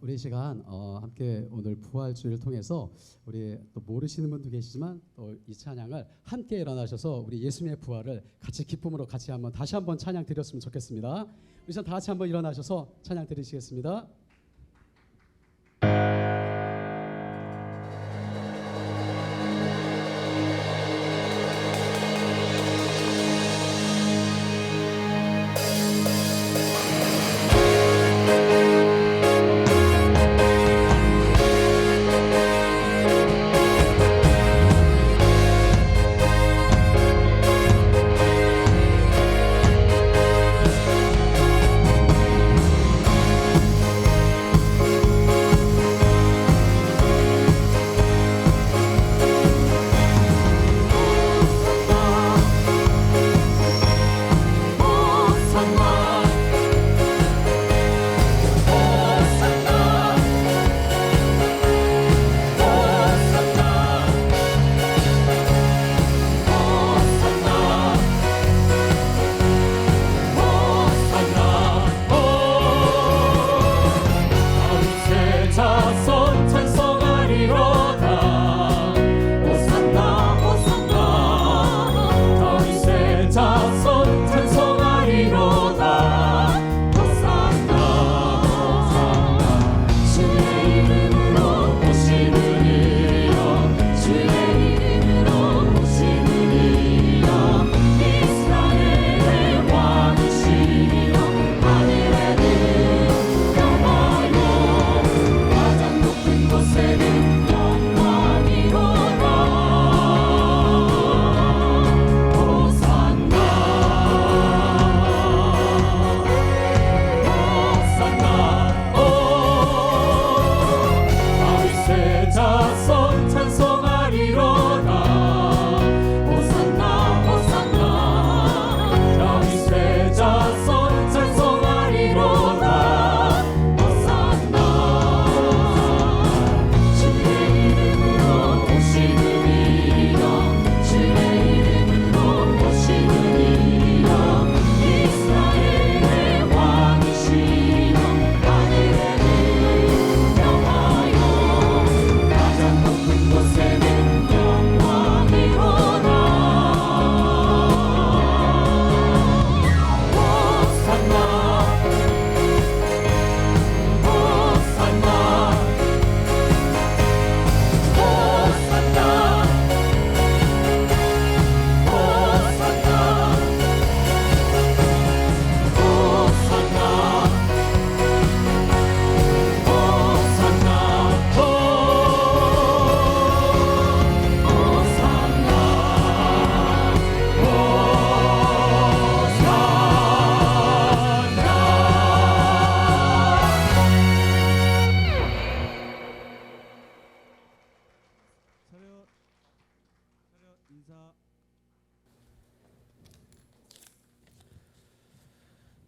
우리 이 시간 함께 오늘 부활주의를 통해서 우리 또 모르시는 분도 계시지만 또 이 찬양을 함께 일어나셔서 우리 예수님의 부활을 같이 기쁨으로 같이 다시 한번 찬양 드렸으면 좋겠습니다. 우리 다 같이 한번 일어나셔서 찬양 드리시겠습니다.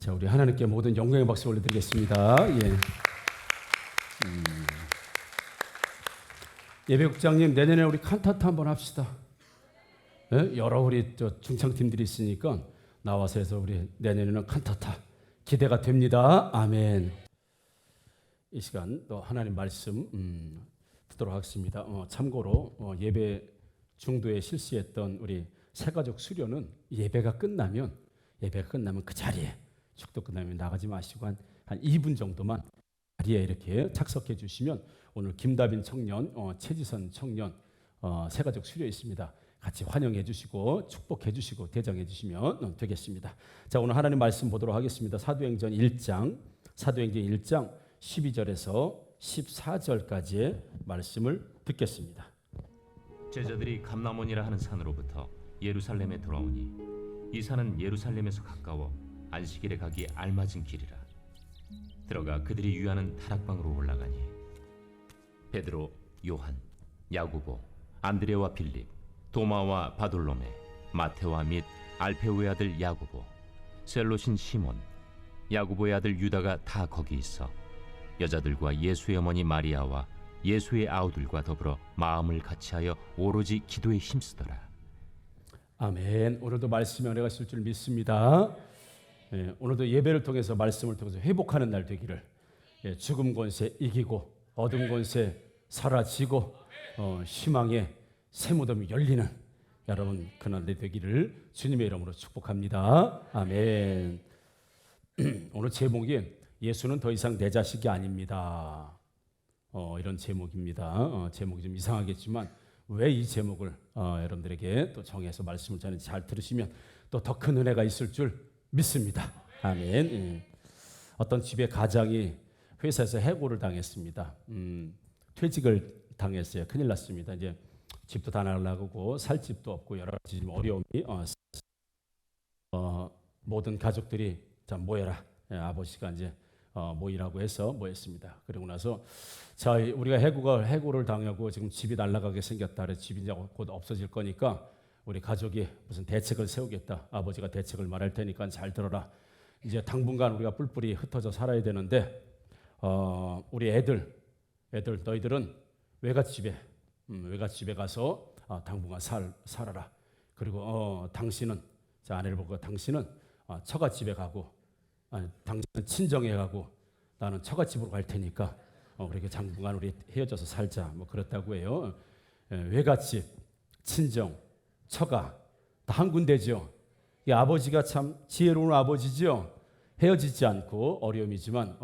자, 우리 하나님께 모든 영광의 박수 올려드리겠습니다. 예배국장님, 내년에 우리 칸타타 한번 합시다. 예? 여러 우리 중창팀들이 있으니까 나와서 해서 우리 내년에는 칸타타 기대가 됩니다. 아멘. 이 시간 또 하나님 말씀 듣도록 하겠습니다. 참고로 예배 중도에 실시했던 우리 새가족 수료는 예배가 끝나면 그 자리에 축도 끝나면 나가지 마시고 한 2분 정도만 자리에 이렇게 착석해 주시면 오늘 김다빈 청년, 최지선 청년 새가족 수료 있습니다. 같이 환영해 주시고 축복해 주시고 대정해 주시면 되겠습니다. 자, 오늘 하나님 말씀 보도록 하겠습니다. 사도행전 1장 12절에서 14절까지의 말씀을 듣겠습니다. 제자들이 감람원이라 하는 산으로부터 예루살렘에 돌아오니 이 산은 예루살렘에서 가까워 안식일에 가기 알맞은 길이라. 들어가 그들이 유하는 다락방으로 올라가니 베드로, 요한, 야고보, 안드레와 빌립, 도마와 바돌로메, 마테와 및 알페오의 아들 야고보, 셀롯인 시몬, 야고보의 아들 유다가 다 거기 있어 여자들과 예수의 어머니 마리아와 예수의 아우들과 더불어 마음을 같이하여 오로지 기도에 힘쓰더라. 아멘. 오늘도 말씀이 은혜가 있을 줄 믿습니다. 오늘도 예배를 통해서 말씀을 통해서 회복하는 날 되기를 죽음 권세 이기고 어둠 권세 사라지고 희망의 새 무덤이 열리는 여러분 그날이 되기를 주님의 이름으로 축복합니다. 아멘. 오늘 제목이 예수는 더 이상 내 자식이 아닙니다. 이런 제목입니다. 제목이 좀 이상하겠지만 왜 이 제목을 여러분들에게 또 정해서 말씀을 전하는지 잘 들으시면 또 더 큰 은혜가 있을 줄 믿습니다. 아멘. 어떤 집의 가장이 회사에서 해고를 당했습니다. 퇴직을 당했어요. 큰일 났습니다. 이제 집도 다 날라가고 살 집도 없고 여러 가지 어려움이 모든 가족들이 자 모여라. 아버지가 이제 모이라고 해서 모였습니다. 그리고 나서 자 우리가 해고를 당하고 지금 집이 날아가게 생겼다. 그래서 집이 이제 곧 없어질 거니까 우리 가족이 무슨 대책을 세우겠다. 아버지가 대책을 말할 테니까 잘 들어라. 이제 당분간 우리가 뿔뿔이 흩어져 살아야 되는데 우리 애들 너희들은 외갓집에 가서 당분간 살아라. 그리고 당신은 자 아내를 보고 당신은 처갓집에 가고 당신은 친정에 가고 나는 처갓집으로 갈 테니까 그렇게 당분간 우리 헤어져서 살자. 뭐 그렇다고 해요. 외갓집, 친정, 처가 다 한 군데죠. 이 아버지가 참 지혜로운 아버지죠. 헤어지지 않고 어려움이지만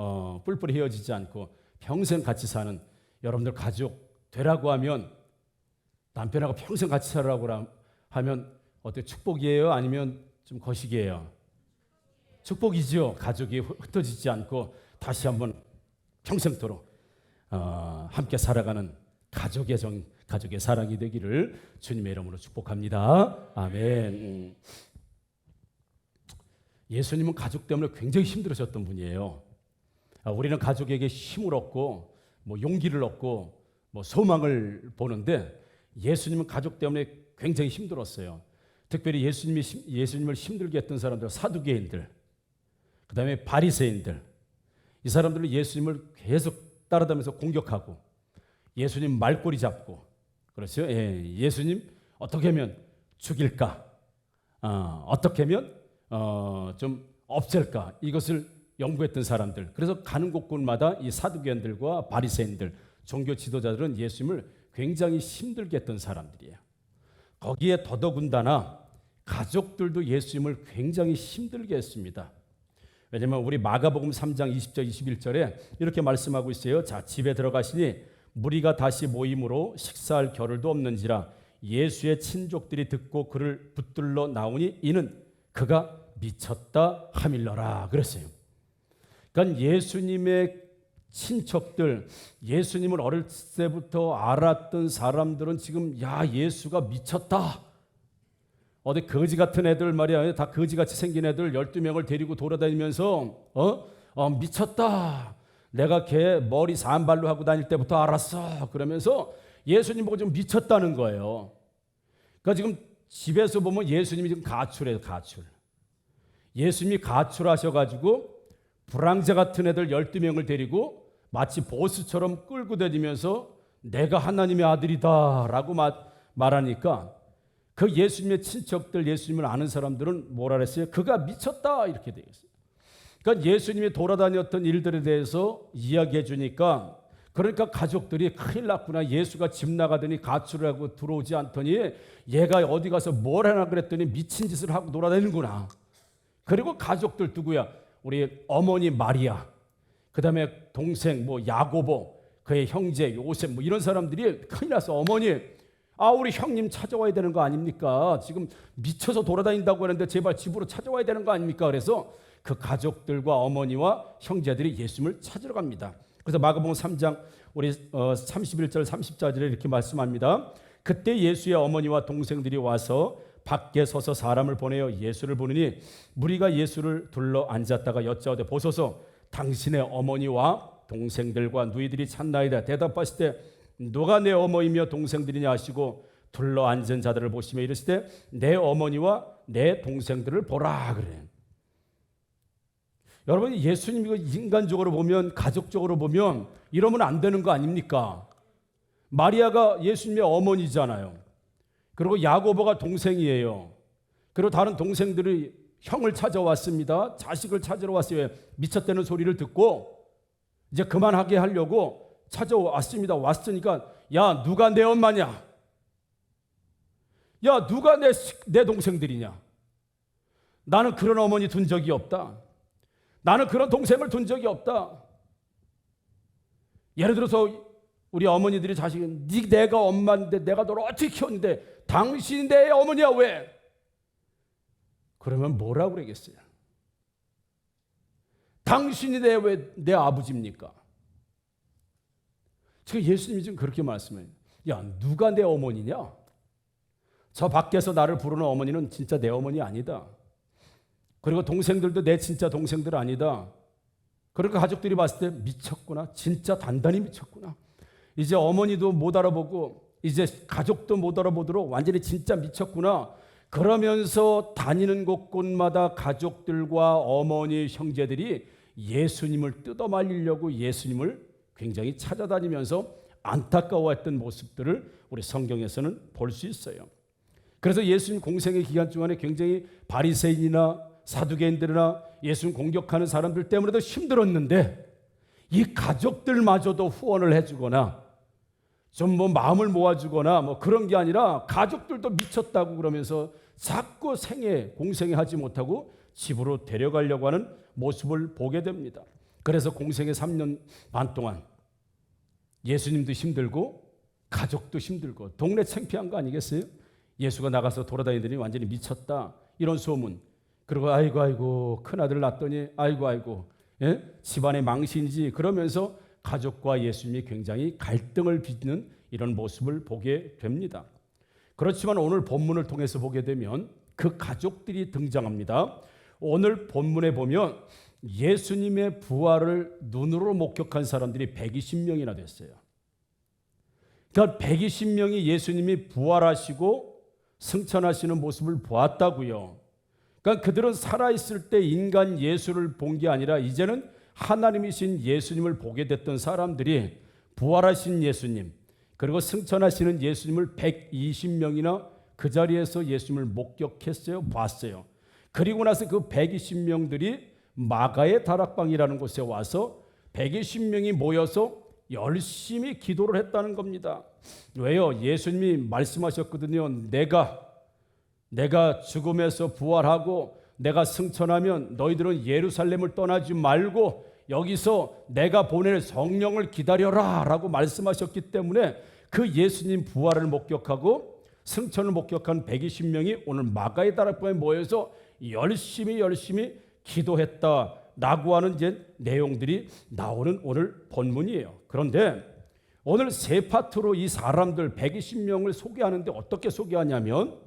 뿔뿔이 헤어지지 않고 평생 같이 사는 여러분들 가족 되라고 하면 남편하고 평생 같이 살라고 하면 어떻게 축복이에요? 아니면 좀 거식이에요? 축복이죠. 가족이 흩어지지 않고 다시 한번 평생토록 함께 살아가는 가족의 사랑이 되기를 주님의 이름으로 축복합니다. 아멘. 예수님은 가족 때문에 굉장히 힘들으셨던 분이에요. 우리는 가족에게 힘을 얻고 용기를 얻고 소망을 보는데 예수님은 가족 때문에 굉장히 힘들었어요. 특별히 예수님을 힘들게 했던 사람들, 사두개인들, 그 다음에 바리새인들, 이 사람들은 예수님을 계속 따라다니면서 공격하고 예수님 말꼬리 잡고 그렇죠. 예수님 어떻게 하면 죽일까? 어떻게 하면 좀 없앨까? 이것을 연구했던 사람들. 그래서 가는 곳곳마다 이 사두개인들과 바리새인들, 종교 지도자들은 예수님을 굉장히 힘들게 했던 사람들이에요. 거기에 더더군다나 가족들도 예수님을 굉장히 힘들게 했습니다. 왜냐하면 우리 마가복음 3장 20절 21절에 이렇게 말씀하고 있어요. 자 집에 들어가시니 무리가 다시 모임으로 식사할 겨를도 없는지라 예수의 친족들이 듣고 그를 붙들러 나오니 이는 그가 미쳤다 하밀러라 그랬어요. 그러니까 예수님의 친척들, 예수님을 어릴 때부터 알았던 사람들은 지금 야 예수가 미쳤다. 어디 거지 같은 애들 말이야. 다 거지같이 생긴 애들 12명을 데리고 돌아다니면서 미쳤다. 내가 걔 머리 산발로 하고 다닐 때부터 알았어. 그러면서 예수님 보고 좀 미쳤다는 거예요. 그러니까 지금 집에서 보면 예수님이 지금 가출해요. 가출. 예수님이 가출하셔가지고 불황자 같은 애들 12명을 데리고 마치 보스처럼 끌고 다니면서 내가 하나님의 아들이다 라고 말하니까 그 예수님의 친척들, 예수님을 아는 사람들은 뭐라 그랬어요? 그가 미쳤다 이렇게 되겠어요. 그러니까 예수님이 돌아다녔던 일들에 대해서 이야기해 주니까 그러니까 가족들이 큰일 났구나. 예수가 집 나가더니 가출을 하고 들어오지 않더니 얘가 어디 가서 뭘 하나 그랬더니 미친 짓을 하고 돌아다니는구나. 그리고 가족들 누구야? 우리 어머니 마리아, 그 다음에 동생 야고보, 그의 형제 요셉 이런 사람들이 큰일 나서 어머니 우리 형님 찾아와야 되는 거 아닙니까? 지금 미쳐서 돌아다닌다고 하는데 제발 집으로 찾아와야 되는 거 아닙니까? 그래서 그 가족들과 어머니와 형제들이 예수님을 찾으러 갑니다. 그래서 마가복음 3장 우리 31절 30절에 이렇게 말씀합니다. 그때 예수의 어머니와 동생들이 와서 밖에 서서 사람을 보내어 예수를 부르니 무리가 예수를 둘러 앉았다가 여짜오되 보소서 당신의 어머니와 동생들과 누이들이 찾나이다. 대답하실 때 누가 내 어머니며 동생들이냐 하시고 둘러 앉은 자들을 보시며 이르시되 내 어머니와 내 동생들을 보라 그래. 여러분 예수님이 인간적으로 보면 가족적으로 보면 이러면 안 되는 거 아닙니까? 마리아가 예수님의 어머니잖아요. 그리고 야고보가 동생이에요. 그리고 다른 동생들이 형을 찾아왔습니다. 자식을 찾으러 왔어요. 미쳤다는 소리를 듣고 이제 그만하게 하려고 찾아왔습니다. 왔으니까 야, 누가 내 엄마냐? 야, 누가 내 동생들이냐? 나는 그런 어머니 둔 적이 없다. 나는 그런 동생을 둔 적이 없다. 예를 들어서 우리 어머니들이 자식은 내가 엄마인데 내가 너를 어떻게 키웠는데 당신이 내 어머니야 왜? 그러면 뭐라고 그러겠어요? 당신이 왜 내 아버지입니까? 지금 예수님이 지금 그렇게 말씀해요. 야, 누가 내 어머니냐? 저 밖에서 나를 부르는 어머니는 진짜 내 어머니 아니다. 그리고 동생들도 내 진짜 동생들 아니다. 그러니까 가족들이 봤을 때 미쳤구나. 진짜 단단히 미쳤구나. 이제 어머니도 못 알아보고 이제 가족도 못 알아보도록 완전히 진짜 미쳤구나. 그러면서 다니는 곳곳마다 가족들과 어머니, 형제들이 예수님을 뜯어말리려고 예수님을 굉장히 찾아다니면서 안타까워했던 모습들을 우리 성경에서는 볼 수 있어요. 그래서 예수님 공생의 기간 동안에 굉장히 바리새인이나 사두개인들이나 예수님 공격하는 사람들 때문에도 힘들었는데 이 가족들마저도 후원을 해주거나 좀 뭐 마음을 모아주거나 뭐 그런 게 아니라 가족들도 미쳤다고 그러면서 자꾸 공생애 하지 못하고 집으로 데려가려고 하는 모습을 보게 됩니다. 그래서 공생애 3년 반 동안 예수님도 힘들고 가족도 힘들고 동네 창피한 거 아니겠어요? 예수가 나가서 돌아다니더니 완전히 미쳤다 이런 소문. 그리고 아이고 큰아들 낳았더니 아이고 예? 집안의 망신이지 그러면서 가족과 예수님이 굉장히 갈등을 빚는 이런 모습을 보게 됩니다. 그렇지만 오늘 본문을 통해서 보게 되면 그 가족들이 등장합니다. 오늘 본문에 보면 예수님의 부활을 눈으로 목격한 사람들이 120명이나 됐어요. 그러니까 120명이 예수님이 부활하시고 승천하시는 모습을 보았다고요. 그러니까 그들은 살아있을 때 인간 예수를 본 게 아니라 이제는 하나님이신 예수님을 보게 됐던 사람들이 부활하신 예수님 그리고 승천하시는 예수님을 120명이나 그 자리에서 예수님을 목격했어요. 봤어요. 그리고 나서 그 120명들이 마가의 다락방이라는 곳에 와서 120명이 모여서 열심히 기도를 했다는 겁니다. 왜요? 예수님이 말씀하셨거든요. 내가 죽음에서 부활하고 내가 승천하면 너희들은 예루살렘을 떠나지 말고 여기서 내가 보낼 성령을 기다려라 라고 말씀하셨기 때문에 그 예수님 부활을 목격하고 승천을 목격한 120명이 오늘 마가의 다락방에 모여서 열심히 기도했다라고 하는 이제 내용들이 나오는 오늘 본문이에요. 그런데 오늘 세 파트로 이 사람들 120명을 소개하는데 어떻게 소개하냐면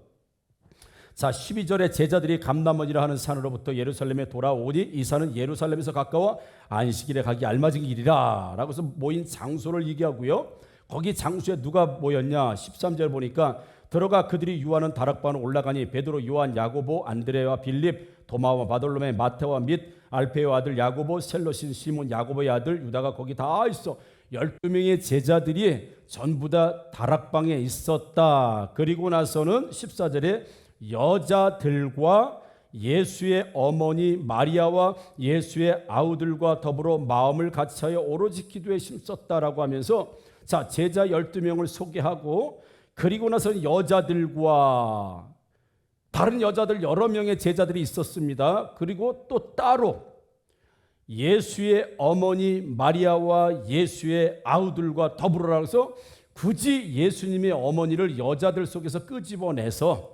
자 12절에 제자들이 감람원이라 하는 산으로부터 예루살렘에 돌아오니 이 산은 예루살렘에서 가까워 안식일에 가기 알맞은 길이라 라고 해서 모인 장소를 얘기하고요. 거기 장소에 누가 모였냐 13절 보니까 들어가 그들이 유하는 다락방으로 올라가니 베드로, 요한, 야고보, 안드레와 빌립, 도마와 바돌로메, 마테와 및 알페의 아들 야고보, 셀로신 시몬, 야고보의 아들 유다가 거기 다 있어. 12명의 제자들이 전부 다 다락방에 있었다. 그리고 나서는 14절에 여자들과 예수의 어머니 마리아와 예수의 아우들과 더불어 마음을 같이하여 오로지 기도에 힘썼다라고 하면서 자 제자 12명을 소개하고 그리고 나서 여자들과 다른 여자들 여러 명의 제자들이 있었습니다. 그리고 또 따로 예수의 어머니 마리아와 예수의 아우들과 더불어라 해서 굳이 예수님의 어머니를 여자들 속에서 끄집어내서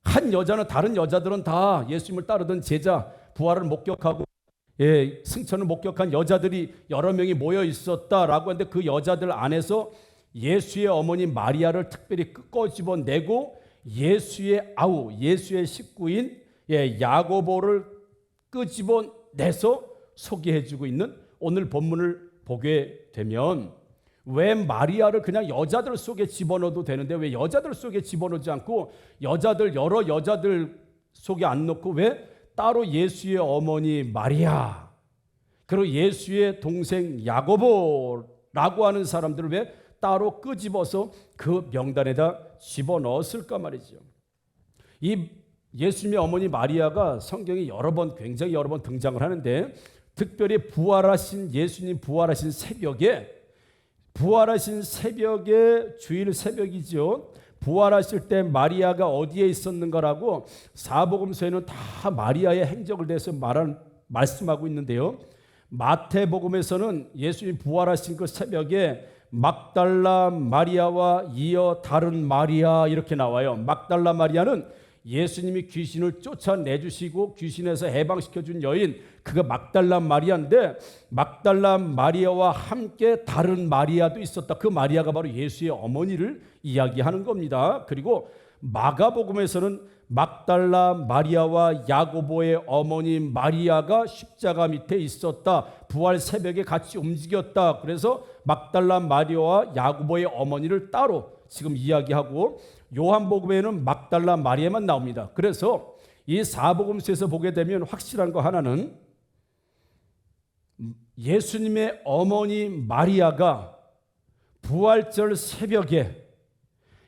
한 여자는 다른 여자들은 다 예수님을 따르던 제자 부활을 목격하고 승천을 목격한 여자들이 여러 명이 모여 있었다라고 하는데 그 여자들 안에서 예수의 어머니 마리아를 특별히 끄집어내고 예수의 아우 예수의 식구인 야고보를 끄집어내서 소개해주고 있는 오늘 본문을 보게 되면 왜 마리아를 그냥 여자들 속에 집어넣어도 되는데 왜 여자들 속에 집어넣지 않고 여러 여자들 속에 안 넣고 왜 따로 예수의 어머니 마리아 그리고 예수의 동생 야고보라고 하는 사람들을 왜 따로 끄집어서 그 명단에다 집어넣었을까 말이죠. 이 예수님의 어머니 마리아가 성경에 굉장히 여러 번 등장을 하는데 특별히 부활하신 예수님 부활하신 새벽에 주일 새벽이죠. 부활하실 때 마리아가 어디에 있었는가라고 사복음서에는 다 마리아의 행적을 대해서 말씀하고 있는데요. 마태복음에서는 예수님 부활하신 그 새벽에 막달라 마리아와 이어 다른 마리아 이렇게 나와요. 막달라 마리아는 예수님이 귀신을 쫓아내주시고 귀신에서 해방시켜준 여인, 그가 막달라 마리아인데 막달라 마리아와 함께 다른 마리아도 있었다. 그 마리아가 바로 예수의 어머니를 이야기하는 겁니다. 그리고 마가복음에서는 막달라 마리아와 야고보의 어머니 마리아가 십자가 밑에 있었다. 부활 새벽에 같이 움직였다. 그래서 막달라 마리아와 야고보의 어머니를 따로 지금 이야기하고, 요한복음에는 막달라 마리아만 나옵니다. 그래서 이 사복음서에서 보게 되면 확실한 거 하나는 예수님의 어머니 마리아가 부활절 새벽에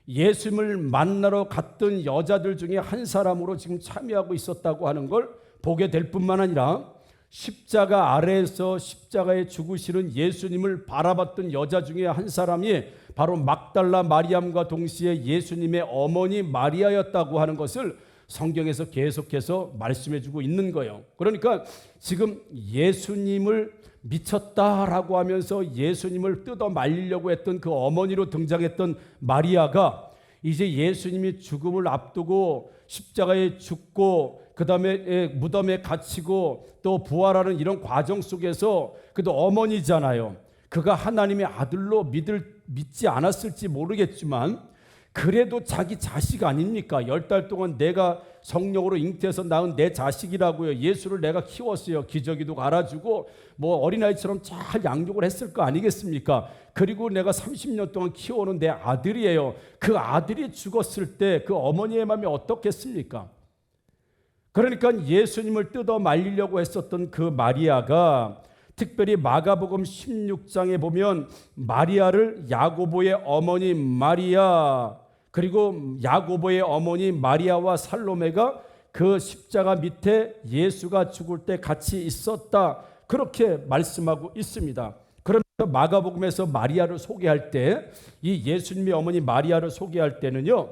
예수님을 만나러 갔던 여자들 중에 한 사람으로 지금 참여하고 있었다고 하는 걸 보게 될 뿐만 아니라, 십자가 아래에서 십자가에 죽으시는 예수님을 바라봤던 여자 중에 한 사람이 바로 막달라 마리암과 동시에 예수님의 어머니 마리아였다고 하는 것을 성경에서 계속해서 말씀해주고 있는 거예요. 그러니까 지금 예수님을 미쳤다라고 하면서 예수님을 뜯어 말리려고 했던 그 어머니로 등장했던 마리아가 이제 예수님이 죽음을 앞두고 십자가에 죽고 그 다음에 무덤에 갇히고 또 부활하는 이런 과정 속에서 그래도 어머니잖아요. 그가 하나님의 아들로 믿지 않았을지 모르겠지만 그래도 자기 자식 아닙니까? 10달 동안 내가 성령으로 잉태해서 낳은 내 자식이라고요. 예수를 내가 키웠어요. 기저귀도 갈아주고 뭐 어린아이처럼 잘 양육을 했을 거 아니겠습니까? 그리고 내가 30년 동안 키워오는 내 아들이에요. 그 아들이 죽었을 때 그 어머니의 마음이 어떻겠습니까? 그러니까 예수님을 뜯어 말리려고 했었던 그 마리아가 특별히 마가복음 16장에 보면 마리아를 야고보의 어머니 마리아, 그리고 야고보의 어머니 마리아와 살로메가 그 십자가 밑에 예수가 죽을 때 같이 있었다, 그렇게 말씀하고 있습니다. 그러면서 마가복음에서 마리아를 소개할 때, 이 예수님의 어머니 마리아를 소개할 때는요,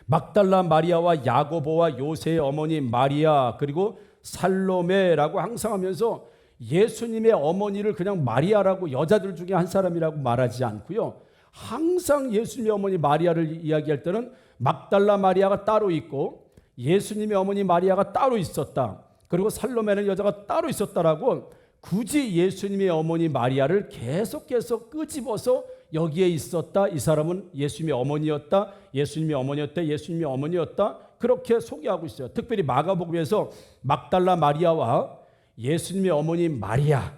막달라 마리아와 야고보와 요새의 어머니 마리아 그리고 살로메라고 항상 하면서 예수님의 어머니를 그냥 마리아라고 여자들 중에 한 사람이라고 말하지 않고요, 항상 예수님의 어머니 마리아를 이야기할 때는 막달라 마리아가 따로 있고 예수님의 어머니 마리아가 따로 있었다, 그리고 살로메는 여자가 따로 있었다라고 굳이 예수님의 어머니 마리아를 계속해서 끄집어서 여기에 있었다, 이 사람은 예수님의 어머니였다, 예수님의 어머니였다, 예수님의 어머니였다, 그렇게 소개하고 있어요. 특별히 마가복음에서 막달라 마리아와 예수님의 어머니 마리아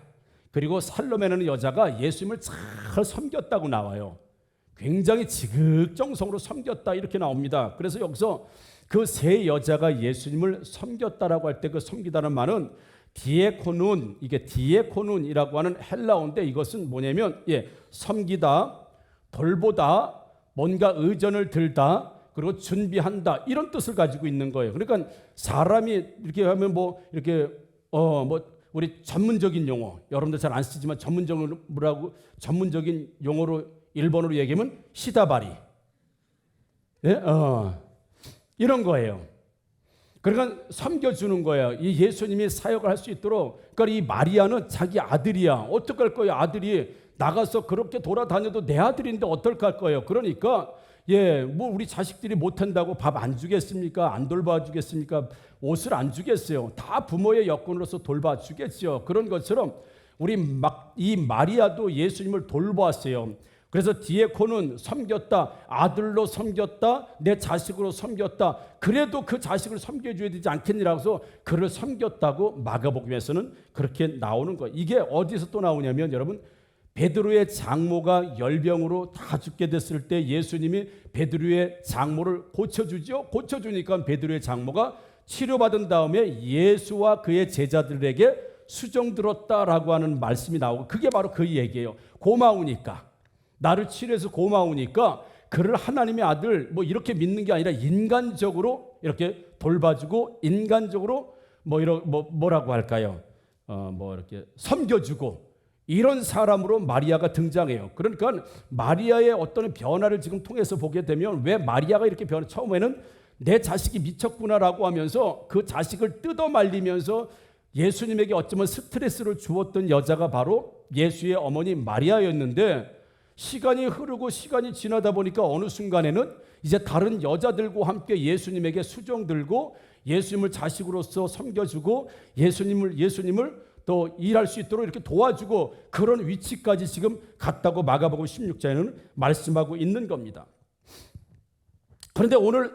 그리고 살로메라는 여자가 예수님을 잘 섬겼다고 나와요. 굉장히 지극정성으로 섬겼다 이렇게 나옵니다. 그래서 여기서 그 세 여자가 예수님을 섬겼다라고 할 때 그 섬기다는 말은 디에코눈, 이게 디에코눈이라고 하는 헬라어인데 이것은 뭐냐면 섬기다, 돌보다, 뭔가 의전을 들다, 그리고 준비한다, 이런 뜻을 가지고 있는 거예요. 그러니까 사람이 이렇게 하면 뭐 이렇게 우리 전문적인 용어, 여러분들 잘 안 쓰지만 전문적인 용어로 일본어로 얘기하면 시다바리, 이런 거예요. 그러니까 섬겨주는 거예요. 이 예수님이 사역을 할 수 있도록. 그러니까 이 마리아는 자기 아들이야. 어떡할 거예요? 아들이 나가서 그렇게 돌아다녀도 내 아들인데 어떨까 할 거예요. 그러니까 뭐 우리 자식들이 못한다고 밥 안 주겠습니까? 안 돌봐주겠습니까? 옷을 안 주겠어요. 다 부모의 여건으로서 돌봐주겠죠. 그런 것처럼 이 마리아도 예수님을 돌보았어요. 그래서 디에코는 섬겼다, 아들로 섬겼다, 내 자식으로 섬겼다, 그래도 그 자식을 섬겨줘야 되지 않겠니라고 해서 그를 섬겼다고 마가복음에서는 그렇게 나오는 거예요. 이게 어디서 또 나오냐면 여러분, 베드로의 장모가 열병으로 다 죽게 됐을 때 예수님이 베드로의 장모를 고쳐주죠. 고쳐주니까 베드로의 장모가 치료받은 다음에 예수와 그의 제자들에게 수종 들었다라고 하는 말씀이 나오고, 그게 바로 그 얘기예요. 고마우니까, 나를 치료해서 고마우니까 그를 하나님의 아들 뭐 이렇게 믿는 게 아니라 인간적으로 이렇게 돌봐주고, 인간적으로 뭐라고 할까요? 뭐 이렇게 섬겨주고 이런 사람으로 마리아가 등장해요. 그러니까 마리아의 어떤 변화를 지금 통해서 보게 되면 왜 마리아가 이렇게 처음에는 내 자식이 미쳤구나라고 하면서 그 자식을 뜯어 말리면서 예수님에게 어쩌면 스트레스를 주었던 여자가 바로 예수의 어머니 마리아였는데, 시간이 흐르고 시간이 지나다 보니까 어느 순간에는 이제 다른 여자들과 함께 예수님에게 수종 들고 예수님을 자식으로서 섬겨주고 예수님을 또 일할 수 있도록 이렇게 도와주고 그런 위치까지 지금 갔다고 마가복음 16장에는 말씀하고 있는 겁니다. 그런데 오늘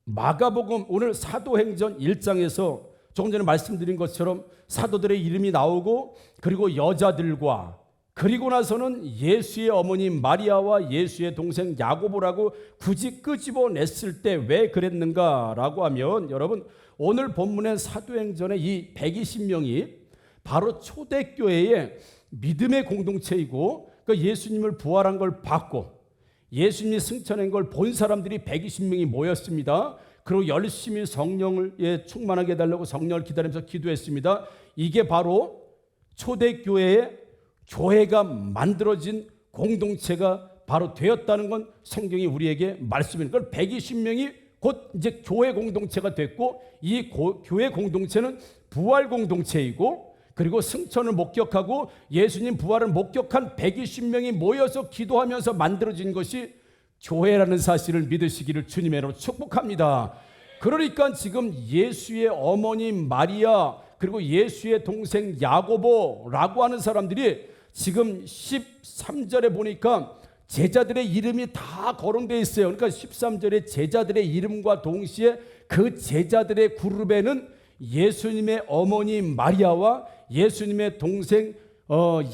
마가복음 오늘 사도행전 1장에서 조금 전에 말씀드린 것처럼 사도들의 이름이 나오고 그리고 여자들과 그리고 나서는 예수의 어머니 마리아와 예수의 동생 야고보라고 굳이 끄집어냈을 때 왜 그랬는가라고 하면, 여러분 오늘 본문의 사도행전의 이 120명이 바로 초대교회의 믿음의 공동체이고 그 예수님을 부활한 걸 받고 예수님이 승천한 걸 본 사람들이 120명이 모였습니다. 그리고 열심히 성령을 충만하게 해달라고 성령을 기다리면서 기도했습니다. 이게 바로 초대교회의 교회가 만들어진 공동체가 바로 되었다는 건 성경이 우리에게 말씀입니다. 그걸 120명이 곧 이제 교회 공동체가 됐고, 이 교회 공동체는 부활 공동체이고 그리고 승천을 목격하고 예수님 부활을 목격한 120명이 모여서 기도하면서 만들어진 것이 교회라는 사실을 믿으시기를 주님의 이름으로 축복합니다. 그러니까 지금 예수의 어머니 마리아 그리고 예수의 동생 야고보라고 하는 사람들이 지금 13절에 보니까 제자들의 이름이 다 거론되어 있어요. 그러니까 13절에 제자들의 이름과 동시에 그 제자들의 그룹에는 예수님의 어머니 마리아와 예수님의 동생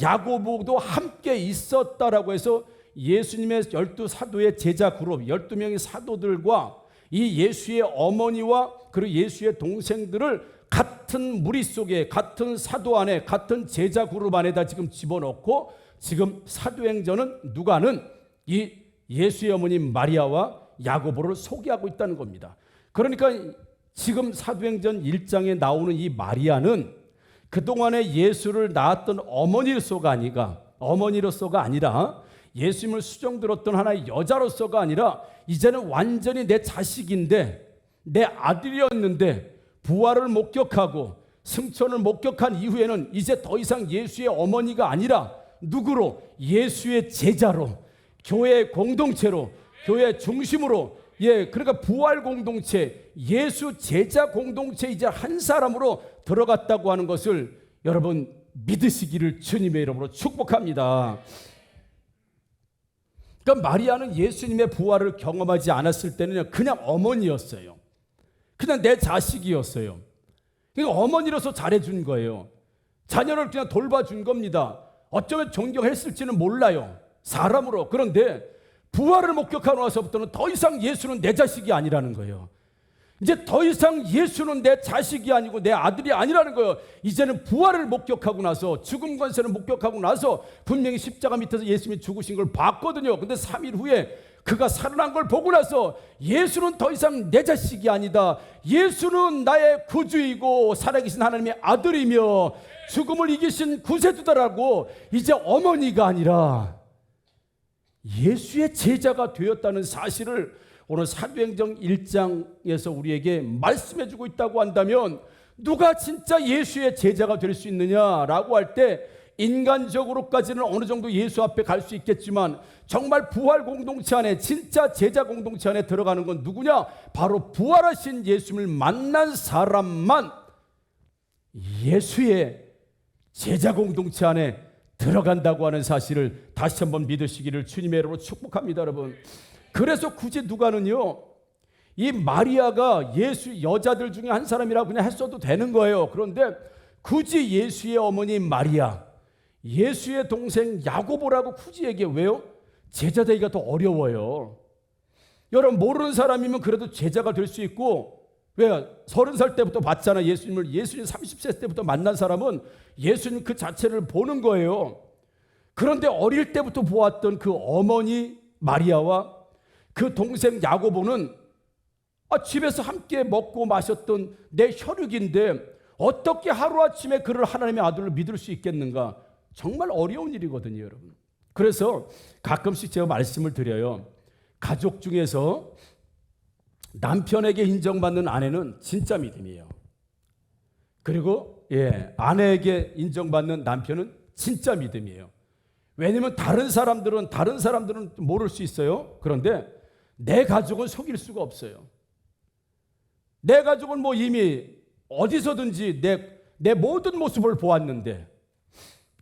야고보도 함께 있었다라고 해서 예수님의 12사도의 제자 그룹 12명의 사도들과 이 예수의 어머니와 그리고 예수의 동생들을 같은 무리 속에 같은 사도 안에 같은 제자 그룹 안에다 지금 집어넣고 지금 사도행전은 누가는 이 예수의 어머니 마리아와 야고보를 소개하고 있다는 겁니다. 그러니까 지금 사도행전 1장에 나오는 이 마리아는 그동안에 예수를 낳았던 어머니로서가 아니라 예수님을 수종들었던 하나의 여자로서가 아니라 이제는 완전히 내 자식인데 내 아들이었는데 부활을 목격하고 승천을 목격한 이후에는 이제 더 이상 예수의 어머니가 아니라 누구로? 예수의 제자로, 교회 공동체로, 교회 중심으로, 그러니까 부활 공동체, 예수 제자 공동체 이제 한 사람으로 들어갔다고 하는 것을 여러분 믿으시기를 주님의 이름으로 축복합니다. 그러니까 마리아는 예수님의 부활을 경험하지 않았을 때는 그냥 어머니였어요. 그냥 내 자식이었어요. 그러니까 어머니로서 잘해준 거예요. 자녀를 그냥 돌봐준 겁니다. 어쩌면 존경했을지는 몰라요, 사람으로. 그런데 부활을 목격하고 나서부터는 더 이상 예수는 내 자식이 아니라는 거예요. 이제 더 이상 예수는 내 자식이 아니고 내 아들이 아니라는 거예요. 이제는 부활을 목격하고 나서, 죽음 권세를 목격하고 나서 분명히 십자가 밑에서 예수님이 죽으신 걸 봤거든요. 근데 3일 후에 그가 살아난 걸 보고 나서 예수는 더 이상 내 자식이 아니다. 예수는 나의 구주이고 살아계신 하나님의 아들이며 죽음을 이기신 구세주다라고 이제 어머니가 아니라 예수의 제자가 되었다는 사실을 오늘 사도행전 1장에서 우리에게 말씀해주고 있다고 한다면, 누가 진짜 예수의 제자가 될 수 있느냐라고 할 때 인간적으로까지는 어느 정도 예수 앞에 갈 수 있겠지만 정말 부활 공동체 안에, 진짜 제자 공동체 안에 들어가는 건 누구냐? 바로 부활하신 예수님을 만난 사람만 예수의 제자 공동체 안에 들어간다고 하는 사실을 다시 한번 믿으시기를 주님의 이름으로 축복합니다, 여러분. 그래서 굳이 누가는요, 이 마리아가 예수 여자들 중에 한 사람이라고 그냥 했어도 되는 거예요. 그런데 굳이 예수의 어머니 마리아, 예수의 동생 야고보라고 굳이 얘기해요. 왜요? 제자 되기가 더 어려워요. 여러분, 모르는 사람이면 그래도 제자가 될 수 있고, 왜? 30살 때부터 봤잖아, 예수님을. 예수님 30세 때부터 만난 사람은 예수님 그 자체를 보는 거예요. 그런데 어릴 때부터 보았던 그 어머니 마리아와 그 동생 야고보는 집에서 함께 먹고 마셨던 내 혈육인데 어떻게 하루아침에 그를 하나님의 아들로 믿을 수 있겠는가? 정말 어려운 일이거든요, 여러분. 그래서 가끔씩 제가 말씀을 드려요. 가족 중에서 남편에게 인정받는 아내는 진짜 믿음이에요. 그리고 아내에게 인정받는 남편은 진짜 믿음이에요. 왜냐하면 다른 사람들은 모를 수 있어요. 그런데 내 가족은 속일 수가 없어요. 내 가족은 뭐 이미 어디서든지 내 모든 모습을 보았는데,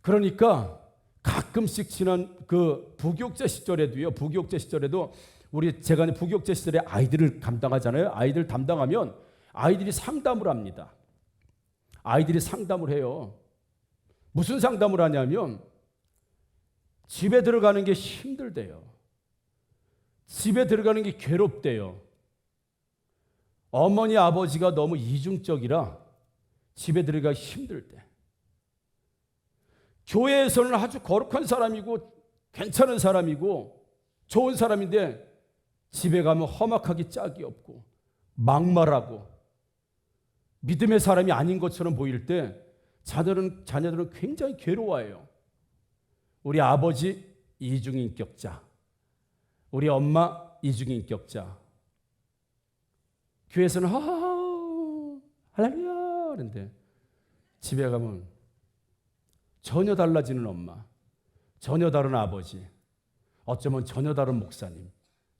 그러니까 가끔씩 지난 그 부교육자 시절에도 제가 부교육자 시절에 아이들을 감당하잖아요. 아이들 담당하면 아이들이 상담을 합니다. 아이들이 상담을 해요. 무슨 상담을 하냐면 집에 들어가는 게 힘들대요. 집에 들어가는 게 괴롭대요. 어머니 아버지가 너무 이중적이라 집에 들어가기 힘들대. 교회에서는 아주 거룩한 사람이고 괜찮은 사람이고 좋은 사람인데 집에 가면 험악하기 짝이 없고 막말하고 믿음의 사람이 아닌 것처럼 보일 때 자녀들은 굉장히 괴로워해요. 우리 아버지 이중인격자, 우리 엄마 이중인격자. 교회에서는 할렐루야 그런데 집에 가면 전혀 달라지는 엄마, 전혀 다른 아버지, 어쩌면 전혀 다른 목사님,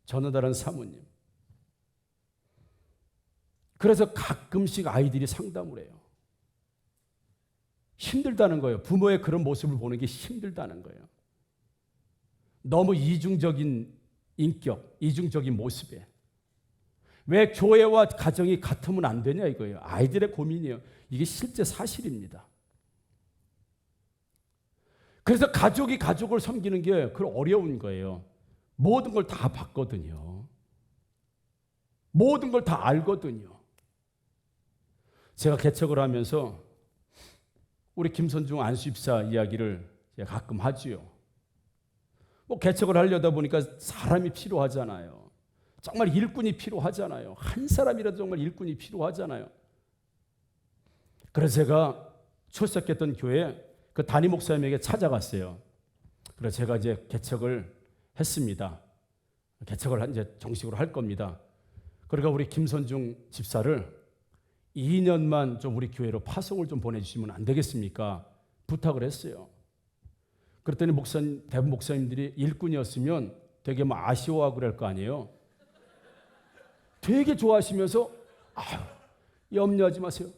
전혀 다른 사모님. 그래서 가끔씩 아이들이 상담을 해요. 힘들다는 거예요. 부모의 그런 모습을 보는 게 힘들다는 거예요. 너무 이중적인 인격, 이중적인 모습에. 왜 교회와 가정이 같으면 안 되냐 이거예요. 아이들의 고민이에요. 이게 실제 사실입니다. 그래서 가족이 가족을 섬기는 게 그런 어려운 거예요. 모든 걸 다 봤거든요. 모든 걸 다 알거든요. 제가 개척을 하면서 우리 김선중 안수집사 이야기를 제가 가끔 하지요. 개척을 하려다 보니까 사람이 필요하잖아요. 정말 일꾼이 필요하잖아요. 한 사람이라도 정말 일꾼이 필요하잖아요. 그래서 제가 출석했던 교회 그 담임 목사님에게 찾아갔어요. 그래서 제가 이제 개척을 했습니다. 개척을 이제 정식으로 할 겁니다. 그러니까 우리 김선중 집사를 2년만 좀 우리 교회로 파송을 좀 보내주시면 안 되겠습니까? 부탁을 했어요. 그랬더니 대부분 목사님들이 일꾼이었으면 되게 아쉬워하고 그럴 거 아니에요. 되게 좋아하시면서 염려하지 마세요.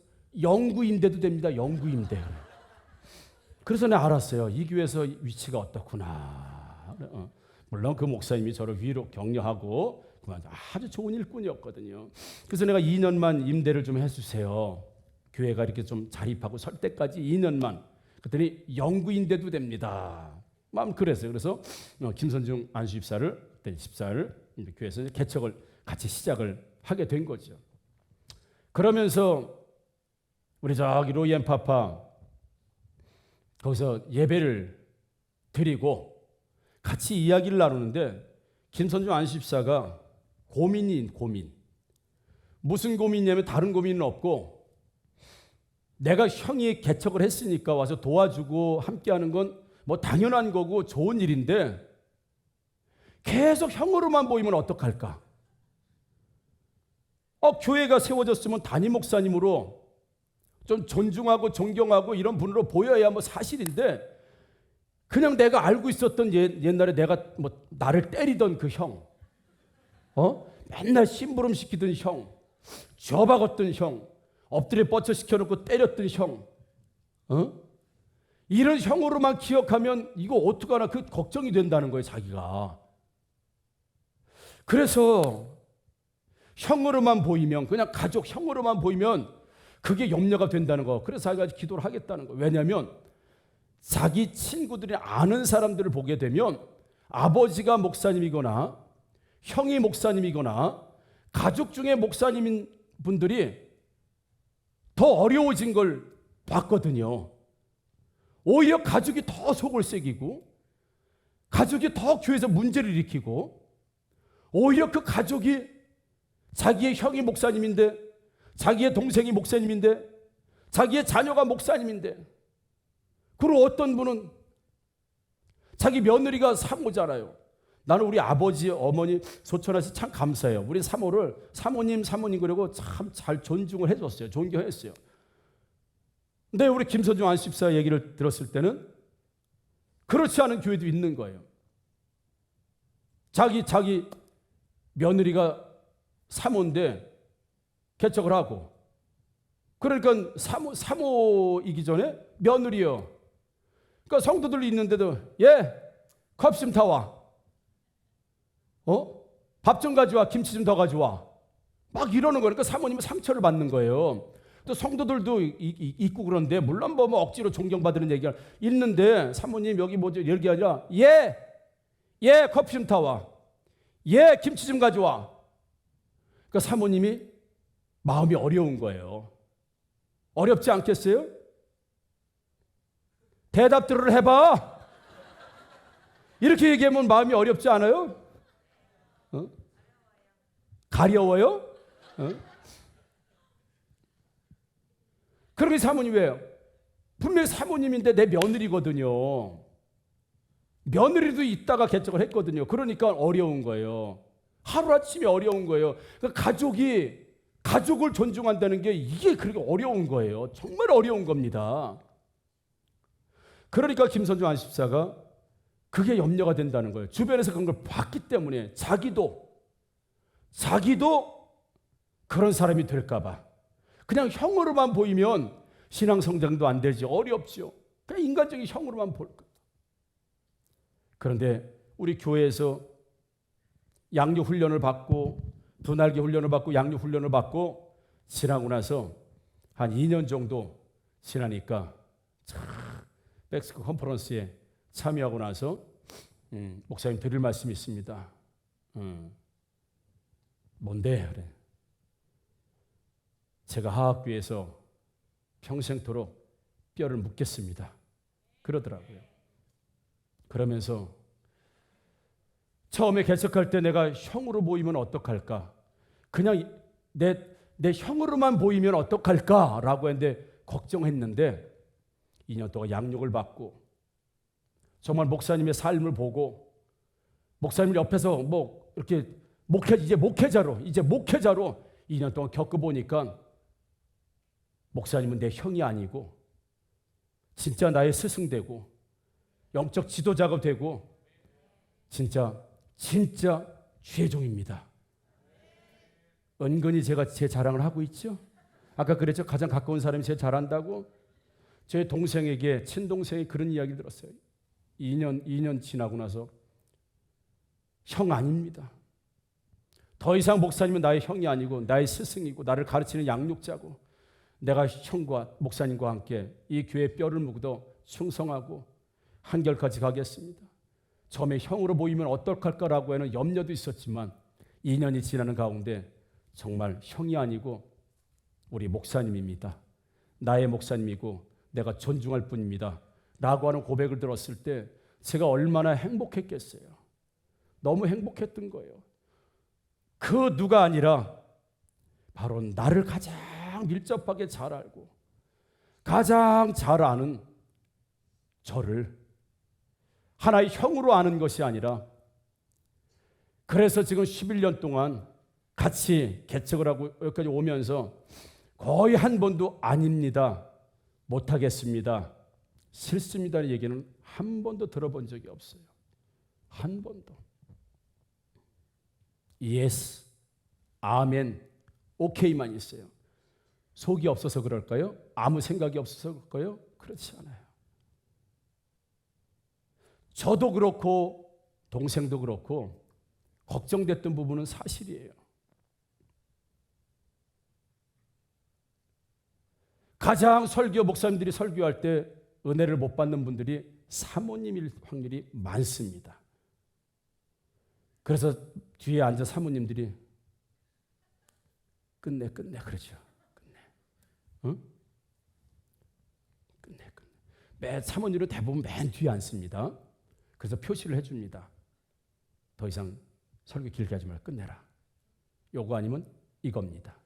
영구임대도 됩니다. 영구임대. 그래서 내가 알았어요. 이 교회에서 위치가 어떻구나. 물론 그 목사님이 저를 위로 격려하고 아주 좋은 일꾼이었거든요. 그래서 내가 2년만 임대를 좀 해주세요. 교회가 이렇게 좀 자립하고 설 때까지 2년만. 그랬더니 영구임대도 됩니다. 마음 그랬어요. 그래서 김선중 안수집사를 교회에서 개척을 같이 시작을 하게 된 거죠. 그러면서 우리 저기 로이앤파파 거기서 예배를 드리고 같이 이야기를 나누는데 김선중 안수집사가 고민. 무슨 고민이냐면 다른 고민은 없고 내가 형이 개척을 했으니까 와서 도와주고 함께하는 건 뭐 당연한 거고 좋은 일인데 계속 형으로만 보이면 어떡할까? 교회가 세워졌으면 담임 목사님으로 좀 존중하고 존경하고 이런 분으로 보여야 뭐 사실인데 그냥 내가 알고 있었던 옛날에 내가 나를 때리던 그 형, 맨날 심부름 시키던 형, 쥐어박았던 형, 엎드려 뻗쳐 시켜놓고 때렸던 형, 이런 형으로만 기억하면 이거 어떡하나 그 걱정이 된다는 거예요, 자기가. 그래서 형으로만 보이면 그냥 가족 형으로만 보이면 그게 염려가 된다는 거. 그래서 자기가 기도를 하겠다는 거예요. 왜냐하면 자기 친구들이 아는 사람들을 보게 되면 아버지가 목사님이거나 형이 목사님이거나 가족 중에 목사님인 분들이 더 어려워진 걸 봤거든요. 오히려 가족이 더 속을 새기고 가족이 더 교회에서 문제를 일으키고 오히려 그 가족이 자기의 형이 목사님인데 자기의 동생이 목사님인데 자기의 자녀가 목사님인데, 그리고 어떤 분은 자기 며느리가 사모잖아요. 나는 우리 아버지, 어머니 소천하시 참 감사해요. 우리 사모를 사모님 그러고 참 잘 존중을 해줬어요. 존경했어요. 근데 우리 김선중 안식사 얘기를 들었을 때는 그렇지 않은 교회도 있는 거예요. 자기 며느리가 사모인데 개척을 하고, 그러니까 사모이기 전에 며느리요. 그러니까 성도들이 있는데도 컵 좀 타와. 밥 좀 가져와. 김치 좀 더 가져와. 막 이러는 거니까 사모님은 상처를 받는 거예요. 또 성도들도 있고 그런데, 물론 뭐 억지로 존경받는 얘기가 있는데, 사모님 여기 뭐죠? 이런 게 아니라 커피 좀 타와. 김치 좀 가져와. 그러니까 사모님이 마음이 어려운 거예요. 어렵지 않겠어요? 대답들을 해봐. 이렇게 얘기하면 마음이 어렵지 않아요? 가려워요? 그러니 사모님 왜요? 분명히 사모님인데 내 며느리거든요. 며느리도 있다가 개척을 했거든요. 그러니까 어려운 거예요. 하루아침에 어려운 거예요. 그러니까 가족을 존중한다는 게 이게 그렇게 어려운 거예요. 정말 어려운 겁니다. 그러니까 김선중 안식사가 그게 염려가 된다는 거예요. 주변에서 그런 걸 봤기 때문에 자기도 그런 사람이 될까 봐. 그냥 형으로만 보이면 신앙 성장도 안 되지. 어렵죠. 그냥 인간적인 형으로만 볼 거예요. 그런데 우리 교회에서 양육 훈련을 받고, 두날개 훈련을 받고, 양육 훈련을 받고 지나고 나서 한 2년 정도 지나니까 백스코 컨퍼런스에 참여하고 나서 목사님 드릴 말씀이 있습니다. 뭔데? 그래. 제가 하학교에서 평생토록 뼈를 묻겠습니다. 그러더라고요. 그러면서 처음에 개척할 때 내가 형으로 보이면 어떡할까? 그냥 내 형으로만 보이면 어떡할까라고 했는데 걱정했는데 2년 동안 양육을 받고 정말 목사님의 삶을 보고 목사님 옆에서 뭐 이렇게 목회자로 2년 동안 겪어보니까 목사님은 내 형이 아니고 진짜 나의 스승되고 영적 지도자가 되고 진짜 죄종입니다. 은근히 제가 제 자랑을 하고 있죠. 아까 그랬죠. 가장 가까운 사람이 제 잘한다고. 제 동생에게 친동생이 그런 이야기 들었어요. 2년 지나고 나서 형 아닙니다. 더 이상 목사님은 나의 형이 아니고 나의 스승이고 나를 가르치는 양육자고 내가 형과 목사님과 함께 이 교회의 뼈를 묻어 충성하고 한결까지 가겠습니다. 처음에 형으로 보이면 어떡할까라고 하는 염려도 있었지만 2년이 지나는 가운데 정말 형이 아니고 우리 목사님입니다. 나의 목사님이고 내가 존중할 뿐입니다. 라고 하는 고백을 들었을 때 제가 얼마나 행복했겠어요. 너무 행복했던 거예요. 그 누가 아니라 바로 나를 가장 밀접하게 잘 알고 가장 잘 아는 저를 하나의 형으로 아는 것이 아니라 그래서 지금 11년 동안 같이 개척을 하고 여기까지 오면서 거의 한 번도 아닙니다. 못하겠습니다. 싫습니다는 얘기는 한 번도 들어본 적이 없어요. 한 번도. 예스, 아멘, 오케이만 있어요. 속이 없어서 그럴까요? 아무 생각이 없어서 그럴까요? 그렇지 않아요. 저도 그렇고 동생도 그렇고 걱정됐던 부분은 사실이에요. 가장 목사님들이 설교할 때 은혜를 못 받는 분들이 사모님일 확률이 많습니다. 그래서 뒤에 앉아 사모님들이 끝내 그러죠. 응? 끝내. 사모님은 대부분 맨 뒤에 앉습니다. 그래서 표시를 해줍니다. 더 이상 설교 길게 하지 말고 끝내라. 요거 아니면 이겁니다.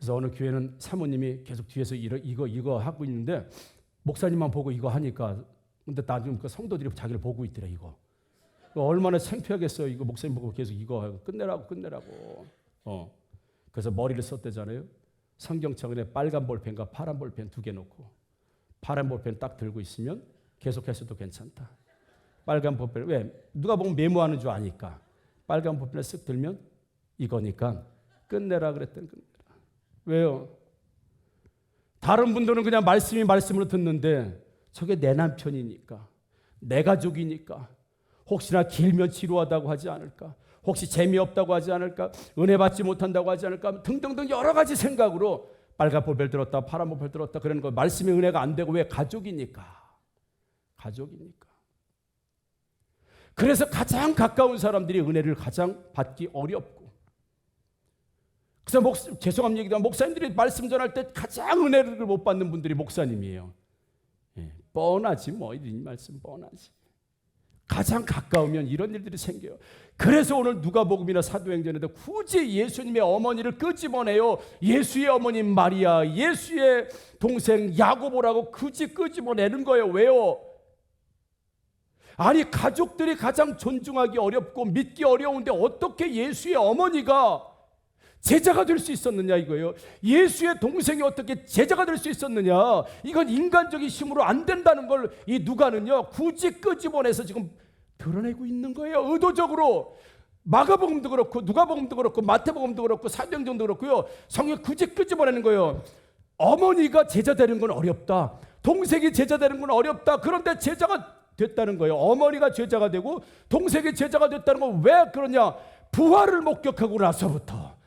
그래서 어느 교회는 사모님이 계속 뒤에서 이거 하고 있는데 목사님만 보고 이거 하니까 근데 나중에 그 성도들이 자기를 보고 있더래 이거. 얼마나 창피하겠어요. 이거 목사님 보고 계속 이거 끝내라고. 그래서 머리를 썼대잖아요. 성경책에 빨간 볼펜과 파란 볼펜 2개 놓고 파란 볼펜 딱 들고 있으면 계속해서도 괜찮다. 빨간 볼펜 왜? 누가 보면 메모하는 줄 아니까 빨간 볼펜을 쓱 들면 이거니까 끝내라 그랬더니 끝내라. 왜요? 다른 분들은 그냥 말씀으로 듣는데 저게 내 남편이니까 내 가족이니까 혹시나 길면 지루하다고 하지 않을까? 혹시 재미없다고 하지 않을까? 은혜 받지 못한다고 하지 않을까? 등등등 여러 가지 생각으로 빨간 볼펜 들었다 파란 볼펜 들었다 그러는 거 말씀의 은혜가 안 되고 왜? 가족이니까. 그래서 가장 가까운 사람들이 은혜를 가장 받기 어렵고 그래서 죄송한 얘기지만 목사님들이 말씀 전할 때 가장 은혜를 못 받는 분들이 목사님이에요. 뻔하지 뭐 이 말씀 뻔하지. 가장 가까우면 이런 일들이 생겨요. 그래서 오늘 누가복음이나 사도행전에도 굳이 예수님의 어머니를 끄집어내요. 예수의 어머니 마리아, 예수의 동생 야고보라고 굳이 끄집어내는 거예요. 왜요? 아니 가족들이 가장 존중하기 어렵고 믿기 어려운데 어떻게 예수의 어머니가 제자가 될 수 있었느냐 이거예요. 예수의 동생이 어떻게 제자가 될 수 있었느냐. 이건 인간적인 힘으로 안 된다는 걸 이 누가는요 굳이 끄집어내서 지금 드러내고 있는 거예요. 의도적으로. 마가복음도 그렇고 누가복음도 그렇고 마태복음도 그렇고 사도행전도 그렇고요. 성경 굳이 끄집어내는 거예요. 어머니가 제자 되는 건 어렵다. 동생이 제자 되는 건 어렵다. 그런데 제자가 됐다는 거예요. 어머니가 제자가 되고 동생이 제자가 됐다는 건 왜 그러냐. 부활을 목격하고 나서부터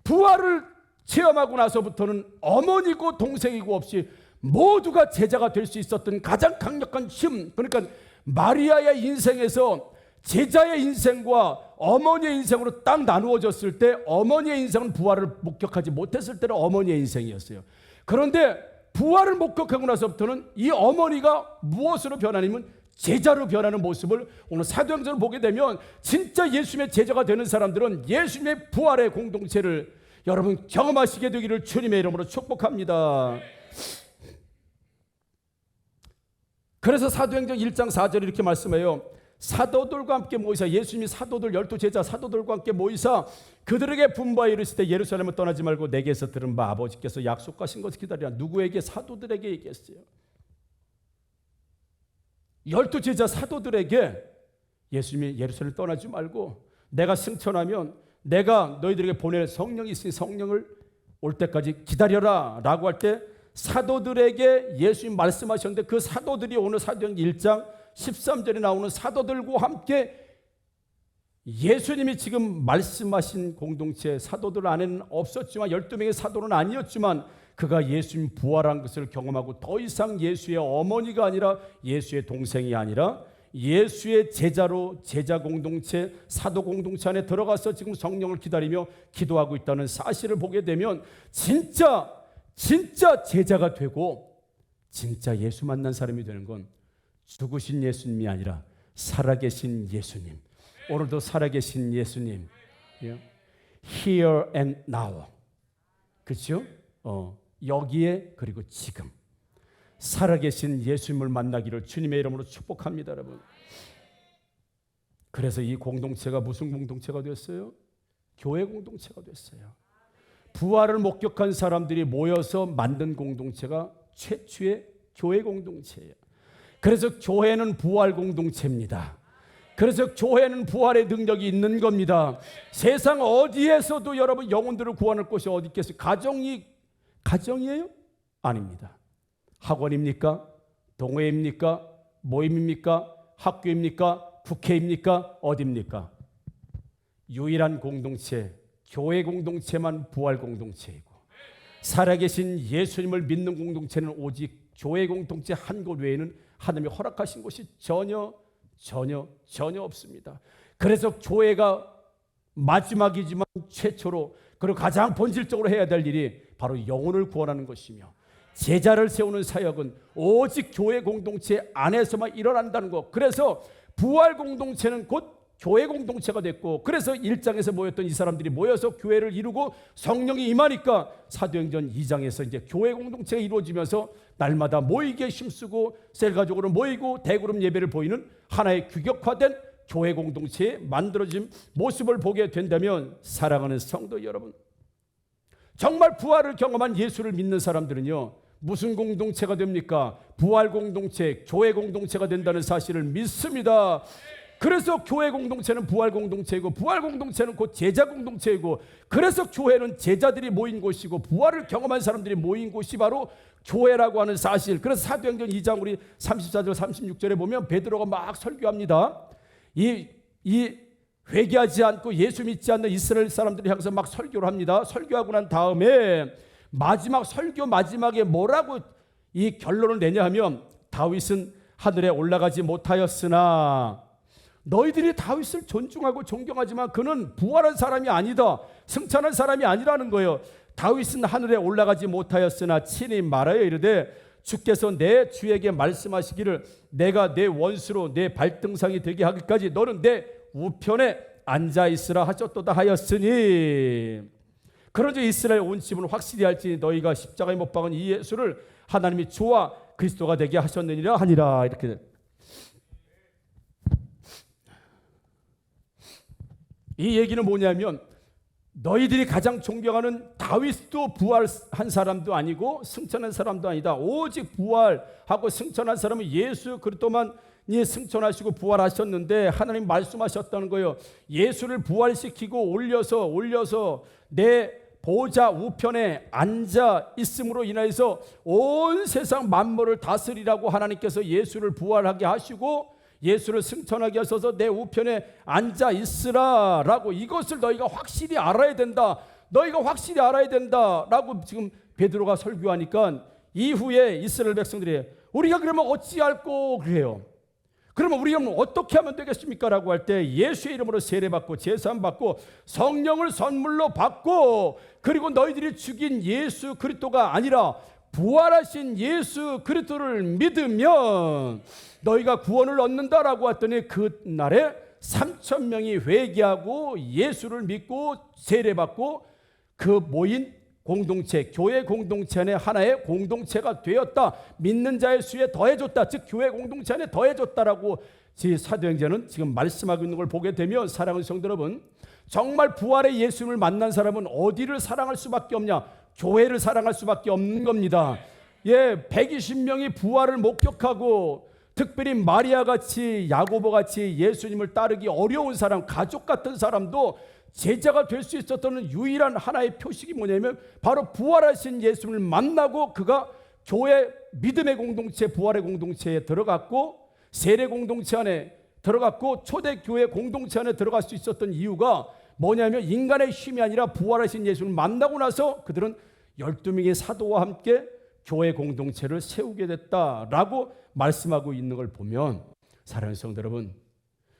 부활을 체험하고 나서부터는 어머니고 동생이고 없이 모두가 제자가 될 수 있었던 가장 강력한 힘. 그러니까 마리아의 인생에서 제자의 인생과 어머니의 인생으로 딱 나누어졌을 때 어머니의 인생은 부활을 목격하지 못했을 때는 어머니의 인생이었어요. 그런데 부활을 목격하고 나서부터는 이 어머니가 무엇으로 변하냐면 제자로 변하는 모습을 오늘 사도행전을 보게 되면 진짜 예수님의 제자가 되는 사람들은 예수님의 부활의 공동체를 여러분 경험하시게 되기를 주님의 이름으로 축복합니다. 그래서 사도행전 1장 4절에 이렇게 말씀해요. 사도들과 함께 모이사 예수님이 사도들 12제자 사도들과 함께 모이사 그들에게 분부하여 이르시되 예루살렘을 떠나지 말고 내게서 들은 바 아버지께서 약속하신 것을 기다리라. 누구에게? 사도들에게 얘기했어요. 12제자 사도들에게 예수님이 예루살렘을 떠나지 말고 내가 승천하면 내가 너희들에게 보낼 성령이 있으니 성령을 올 때까지 기다려라 라고 할 때 사도들에게 예수님 말씀하셨는데 그 사도들이 오늘 사도행전 1장 13절에 나오는 사도들과 함께 예수님이 지금 말씀하신 공동체 사도들 안에는 없었지만 12명의 사도는 아니었지만 그가 예수님 부활한 것을 경험하고 더 이상 예수의 어머니가 아니라 예수의 동생이 아니라 예수의 제자로 제자 공동체 사도 공동체 안에 들어가서 지금 성령을 기다리며 기도하고 있다는 사실을 보게 되면 진짜 제자가 되고 진짜 예수 만난 사람이 되는 건 죽으신 예수님이 아니라 살아계신 예수님. 오늘도 살아계신 예수님. Here and now. 그렇죠? 여기에 그리고 지금. 살아계신 예수님을 만나기를 주님의 이름으로 축복합니다, 여러분. 그래서 이 공동체가 무슨 공동체가 됐어요? 교회 공동체가 됐어요. 부활을 목격한 사람들이 모여서 만든 공동체가 최초의 교회 공동체예요. 그래서 교회는 부활 공동체입니다. 그래서 교회는 부활의 능력이 있는 겁니다. 세상 어디에서도 여러분 영혼들을 구원할 곳이 어디 있겠어요? 가정이에요? 아닙니다. 학원입니까? 동호회입니까? 모임입니까? 학교입니까? 국회입니까? 어디입니까? 유일한 공동체, 교회 공동체만 부활 공동체이고 살아계신 예수님을 믿는 공동체는 오직 교회 공동체 한 곳 외에는 하나님이 허락하신 것이 전혀 없습니다. 그래서 교회가 마지막이지만 최초로 그리고 가장 본질적으로 해야 될 일이 바로 영혼을 구원하는 것이며 제자를 세우는 사역은 오직 교회 공동체 안에서만 일어난다는 것. 그래서 부활 공동체는 곧 교회 공동체가 됐고, 그래서 1장에서 모였던 이 사람들이 모여서 교회를 이루고 성령이 임하니까 사도행전 2장에서 이제 교회 공동체가 이루어지면서 날마다 모이게 힘쓰고 셀가족으로 모이고 대그룹 예배를 보이는 하나의 규격화된 교회 공동체에 만들어진 모습을 보게 된다면, 사랑하는 성도 여러분, 정말 부활을 경험한 예수를 믿는 사람들은요, 무슨 공동체가 됩니까? 부활 공동체, 교회 공동체가 된다는 사실을 믿습니다. 그래서 교회 공동체는 부활 공동체이고, 부활 공동체는 곧 제자 공동체이고, 그래서 교회는 제자들이 모인 곳이고 부활을 경험한 사람들이 모인 곳이 바로 교회라고 하는 사실. 그래서 사도행전 2장 우리 34절 36절에 보면 베드로가 막 설교합니다. 이 회개하지 않고 예수 믿지 않는 이스라엘 사람들이 향해서 막 설교를 합니다. 설교하고 난 다음에 마지막 설교 마지막에 뭐라고 이 결론을 내냐 하면, 다윗은 하늘에 올라가지 못하였으나, 너희들이 다윗을 존중하고 존경하지만 그는 부활한 사람이 아니다, 승천한 사람이 아니라는 거예요. 다윗은 하늘에 올라가지 못하였으나 친히 말하여 이르되, 주께서 내 주에게 말씀하시기를 내가 내 원수로 내 발등상이 되게 하기까지 너는 내 우편에 앉아있으라 하셨도다 하였으니, 그런즉 이스라엘 온 집은 확실히 할지니 너희가 십자가에 못 박은 이 예수를 하나님이 주와 그리스도가 되게 하셨느니라 하니라. 이렇게 이 얘기는 뭐냐면, 너희들이 가장 존경하는 다윗도 부활한 사람도 아니고 승천한 사람도 아니다. 오직 부활하고 승천한 사람은 예수 그리스도만이 승천하시고 부활하셨는데, 하나님 말씀하셨다는 거예요. 예수를 부활시키고 올려서 내 보좌 우편에 앉아 있음으로 인하여서 온 세상 만물을 다스리라고 하나님께서 예수를 부활하게 하시고 예수를 승천하게 하셔서 내 우편에 앉아 있으라라고, 이것을 너희가 확실히 알아야 된다. 너희가 확실히 알아야 된다라고 지금 베드로가 설교하니까, 이후에 이스라엘 백성들이 우리가 그러면 어찌할꼬 그래요. 그러면 우리가 어떻게 하면 되겠습니까? 라고 할 때, 예수의 이름으로 세례받고 제사함 받고 성령을 선물로 받고, 그리고 너희들이 죽인 예수 그리스도가 아니라 부활하신 예수 그리스도를 믿으면 너희가 구원을 얻는다라고 했더니, 그날에 3,000명이 회개하고 예수를 믿고 세례받고 그 모인 공동체, 교회 공동체 안에 하나의 공동체가 되었다. 믿는 자의 수에 더해졌다. 즉 교회 공동체 안에 더해졌다라고 사도행전은 지금 말씀하고 있는 걸 보게 되면, 사랑하는 성도 여러분, 정말 부활의 예수님을 만난 사람은 어디를 사랑할 수밖에 없냐? 교회를 사랑할 수밖에 없는 겁니다. 120명이 부활을 목격하고, 특별히 마리아 같이 야고보 같이 예수님을 따르기 어려운 사람, 가족 같은 사람도 제자가 될 수 있었던 유일한 하나의 표식이 뭐냐면, 바로 부활하신 예수님을 만나고 그가 교회 믿음의 공동체, 부활의 공동체에 들어갔고, 세례 공동체 안에 들어갔고, 초대교회 공동체 안에 들어갈 수 있었던 이유가 뭐냐면, 인간의 힘이 아니라 부활하신 예수를 만나고 나서 그들은 12명의 사도와 함께 교회 공동체를 세우게 됐다라고 말씀하고 있는 걸 보면, 사랑하는 성도 여러분,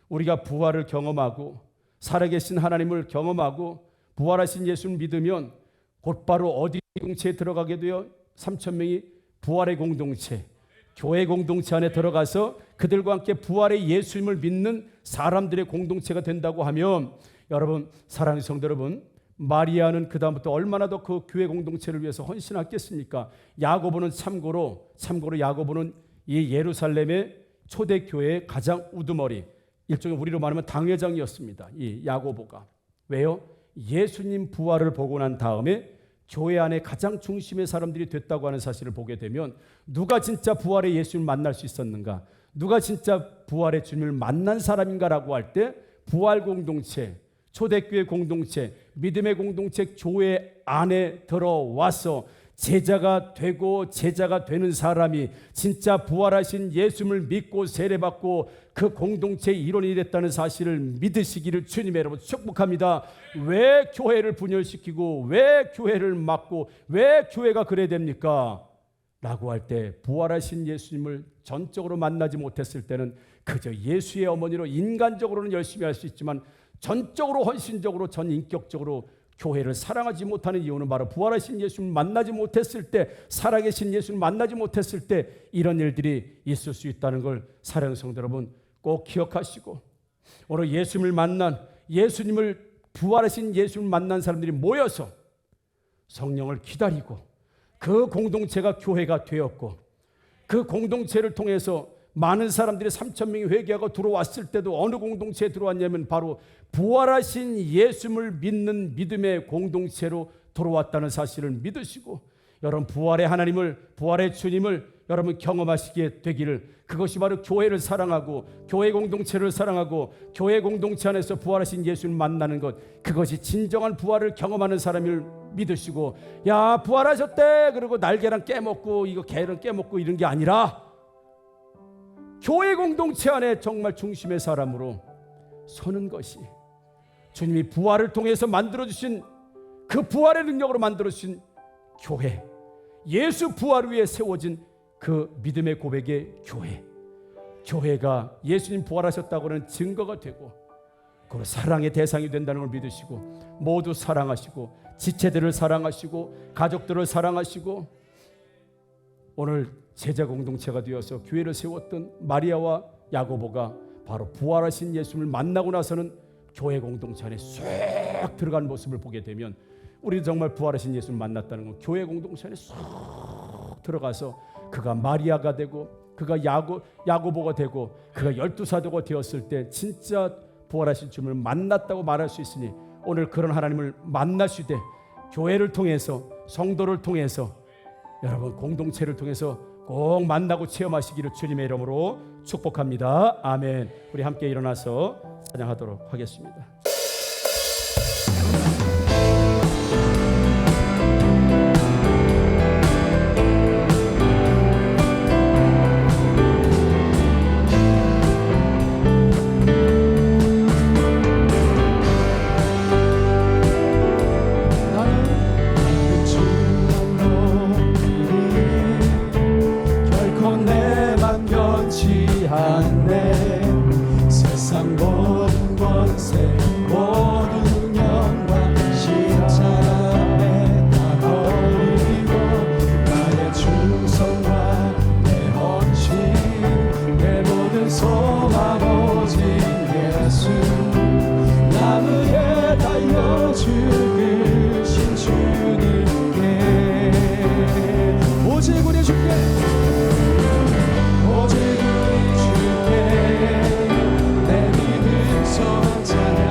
우리가 부활을 경험하고 살아계신 하나님을 경험하고 부활하신 예수를 믿으면 곧바로 어디 공동체에 들어가게 되어 3,000명이 부활의 공동체, 교회 공동체 안에 들어가서 그들과 함께 부활의 예수님을 믿는 사람들의 공동체가 된다고 하면, 여러분, 사랑하는 성도 여러분, 마리아는 그 다음부터 얼마나 더 그 교회 공동체를 위해서 헌신했겠습니까? 야고보는 참고로 야고보는 이 예루살렘의 초대교회의 가장 우두머리, 일종의 우리로 말하면 당회장이었습니다. 이 야고보가. 왜요? 예수님 부활을 보고 난 다음에 교회 안에 가장 중심의 사람들이 됐다고 하는 사실을 보게 되면, 누가 진짜 부활의 예수님을 만날 수 있었는가? 누가 진짜 부활의 주님을 만난 사람인가라고 할 때, 부활 공동체, 초대교회 공동체, 믿음의 공동체, 교회 안에 들어와서 제자가 되고 제자가 되는 사람이 진짜 부활하신 예수님을 믿고 세례받고 그 공동체의 일원이 됐다는 사실을 믿으시기를 주님의 이름으로 축복합니다. 왜 교회를 분열시키고 왜 교회를 막고 왜 교회가 그래야 됩니까? 라고 할 때, 부활하신 예수님을 전적으로 만나지 못했을 때는 그저 예수의 어머니로 인간적으로는 열심히 할 수 있지만 전적으로 헌신적으로 전인격적으로 교회를 사랑하지 못하는 이유는 바로 부활하신 예수님을 만나지 못했을 때, 살아계신 예수님을 만나지 못했을 때 이런 일들이 있을 수 있다는 걸 사랑하는 성도 여러분 꼭 기억하시고, 오늘 예수님을 만난, 예수님을 부활하신 예수님을 만난 사람들이 모여서 성령을 기다리고 그 공동체가 교회가 되었고, 그 공동체를 통해서 많은 사람들이 3,000명이 회개하고 들어왔을 때도 어느 공동체에 들어왔냐면 바로 부활하신 예수님을 믿는 믿음의 공동체로 들어왔다는 사실을 믿으시고, 여러분 부활의 하나님을, 부활의 주님을 여러분 경험하시게 되기를, 그것이 바로 교회를 사랑하고 교회 공동체를 사랑하고 교회 공동체 안에서 부활하신 예수를 만나는 것, 그것이 진정한 부활을 경험하는 사람을 믿으시고, 야 부활하셨대 그리고 날개랑 깨먹고 이거 개랑 깨먹고 이런 게 아니라 교회 공동체 안에 정말 중심의 사람으로 서는 것이 주님이 부활을 통해서 만들어주신 그 부활의 능력으로 만들어주신 교회, 예수 부활 위에 세워진 그 믿음의 고백의 교회, 교회가 예수님 부활하셨다고 하는 증거가 되고 그 사랑의 대상이 된다는 걸 믿으시고, 모두 사랑하시고 지체들을 사랑하시고 가족들을 사랑하시고, 오늘 제자 공동체가 되어서 교회를 세웠던 마리아와 야고보가 바로 부활하신 예수님을 만나고 나서는 교회 공동체 안에 쑥 들어간 모습을 보게 되면, 우리도 정말 부활하신 예수를 만났다는 건 교회 공동체 안에 쑥 들어가서 그가 마리아가 되고 그가 야고보가 되고 그가 12사도가 되었을 때 진짜 부활하신 주님을 만났다고 말할 수 있으니, 오늘 그런 하나님을 만나시되 교회를 통해서, 성도를 통해서, 여러분 공동체를 통해서 꼭 만나고 체험하시기를 주님의 이름으로 축복합니다. 아멘. 우리 함께 일어나서 찬양하도록 하겠습니다. 세상 모든 권세 모든 영광 십자가 앞에 다 버리고 나의 충성과 내 헌신 내 모든 소망 오직 예수 나무에 달려 죽으신 주님께 오직 우리 주께 오직 우리 주께 내 믿음 소망 찬양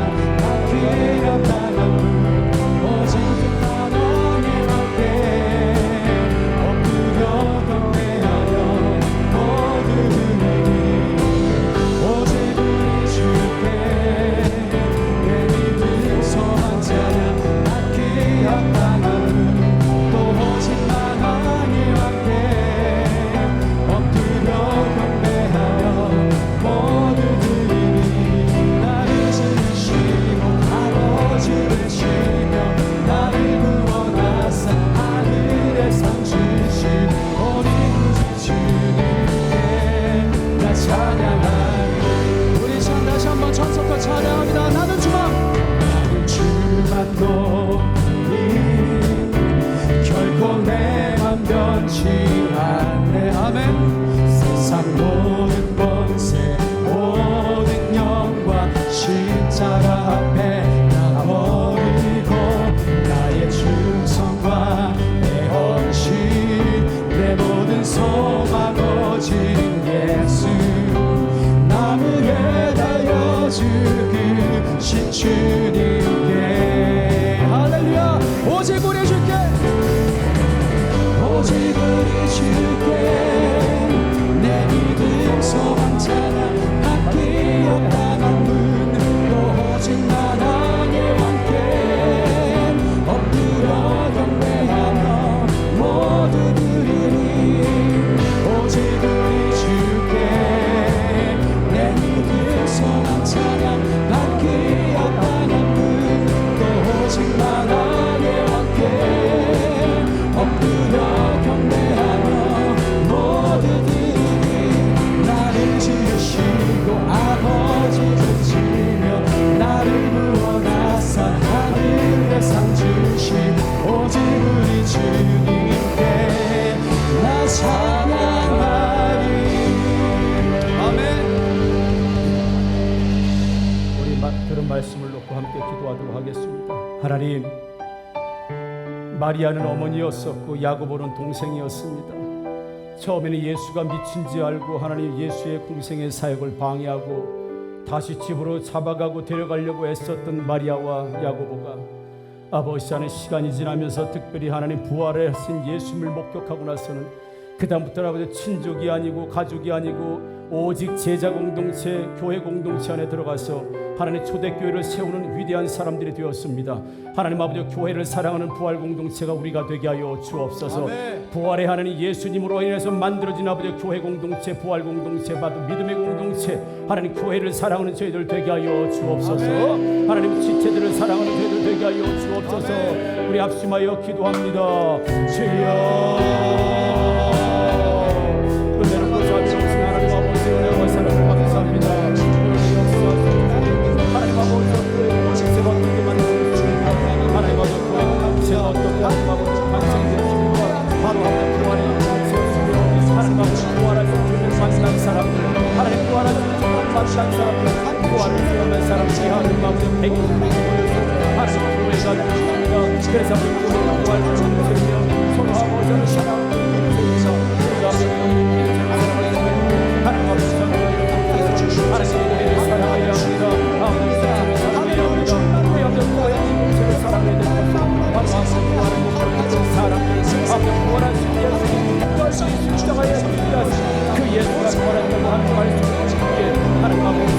기도하겠습니다. 하나님, 마리아는 어머니였었고 야고보는 동생이었습니다. 처음에는 예수가 미친지 알고 하나님 예수의 공생의 사역을 방해하고 다시 집으로 잡아가고 데려가려고 애썼던 마리아와 야고보가 아버지 안에 시간이 지나면서 특별히 하나님 부활을 하신 예수님을 목격하고 나서는 그 다음부터는 아버지 친족이 아니고 가족이 아니고 오직 제자 공동체, 교회 공동체 안에 들어가서 하나님 초대교회를 세우는 위대한 사람들이 되었습니다. 하나님 아버지 교회를 사랑하는 부활 공동체가 우리가 되게 하여 주옵소서. 아멘. 부활의 하나님 예수님으로 인해서 만들어진 아버지 교회 공동체, 부활 공동체, 바로 믿음의 공동체, 하나님 교회를 사랑하는 저희들 되게 하여 주옵소서. 아멘. 하나님 지체들을 사랑하는 저희들 되게 하여 주옵소서. 아멘. 우리 합심하여 기도합니다. 주여 은혜롭고 자비로우신 하나님 아버지 은혜와 사랑을 감사합니다. 하나님 아버지 공동체가 어떻게 만들어졌습니까? 하나님 아버지 공동체가 어떻게 하나님 아버지 완성되었습니까? 바로 하나님 부활의 공동체였으며 하나님 아버지 부활하신 주님을 만난 사람들, 하나님 부활하신 주님을 만난 사람들, 부활을 수행한 사람들이 하나님 아버지 120명이 모여서 하나님 교회가 되었습니다. 그래서 우리 교회가 부활을 공동체며 서로 아버지를 사랑하는 공동체입니다. 우리가 하나님 아버지 하나님 교회를 사랑해야 합니다. 아버지 사랑해야 합니다. 우리 아버지 교회 공동체를 사랑해야 됩니다. 바로 아버지 부활을 공동체 사람들 아버지 부활하신 예수님 십자가에 죽으신 그 예수가 부활했다고 하는 말씀을 듣기에 하나님 아버지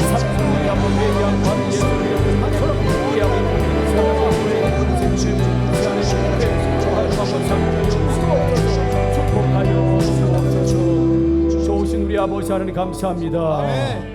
삼성의 아버지 회개한 바로 예수를 여기서처럼 우리 아버지 공동체를 하나님 아버지 축복하여 주옵소서. 좋으신 우리 아버지 하나님 감사합니다. 아멘.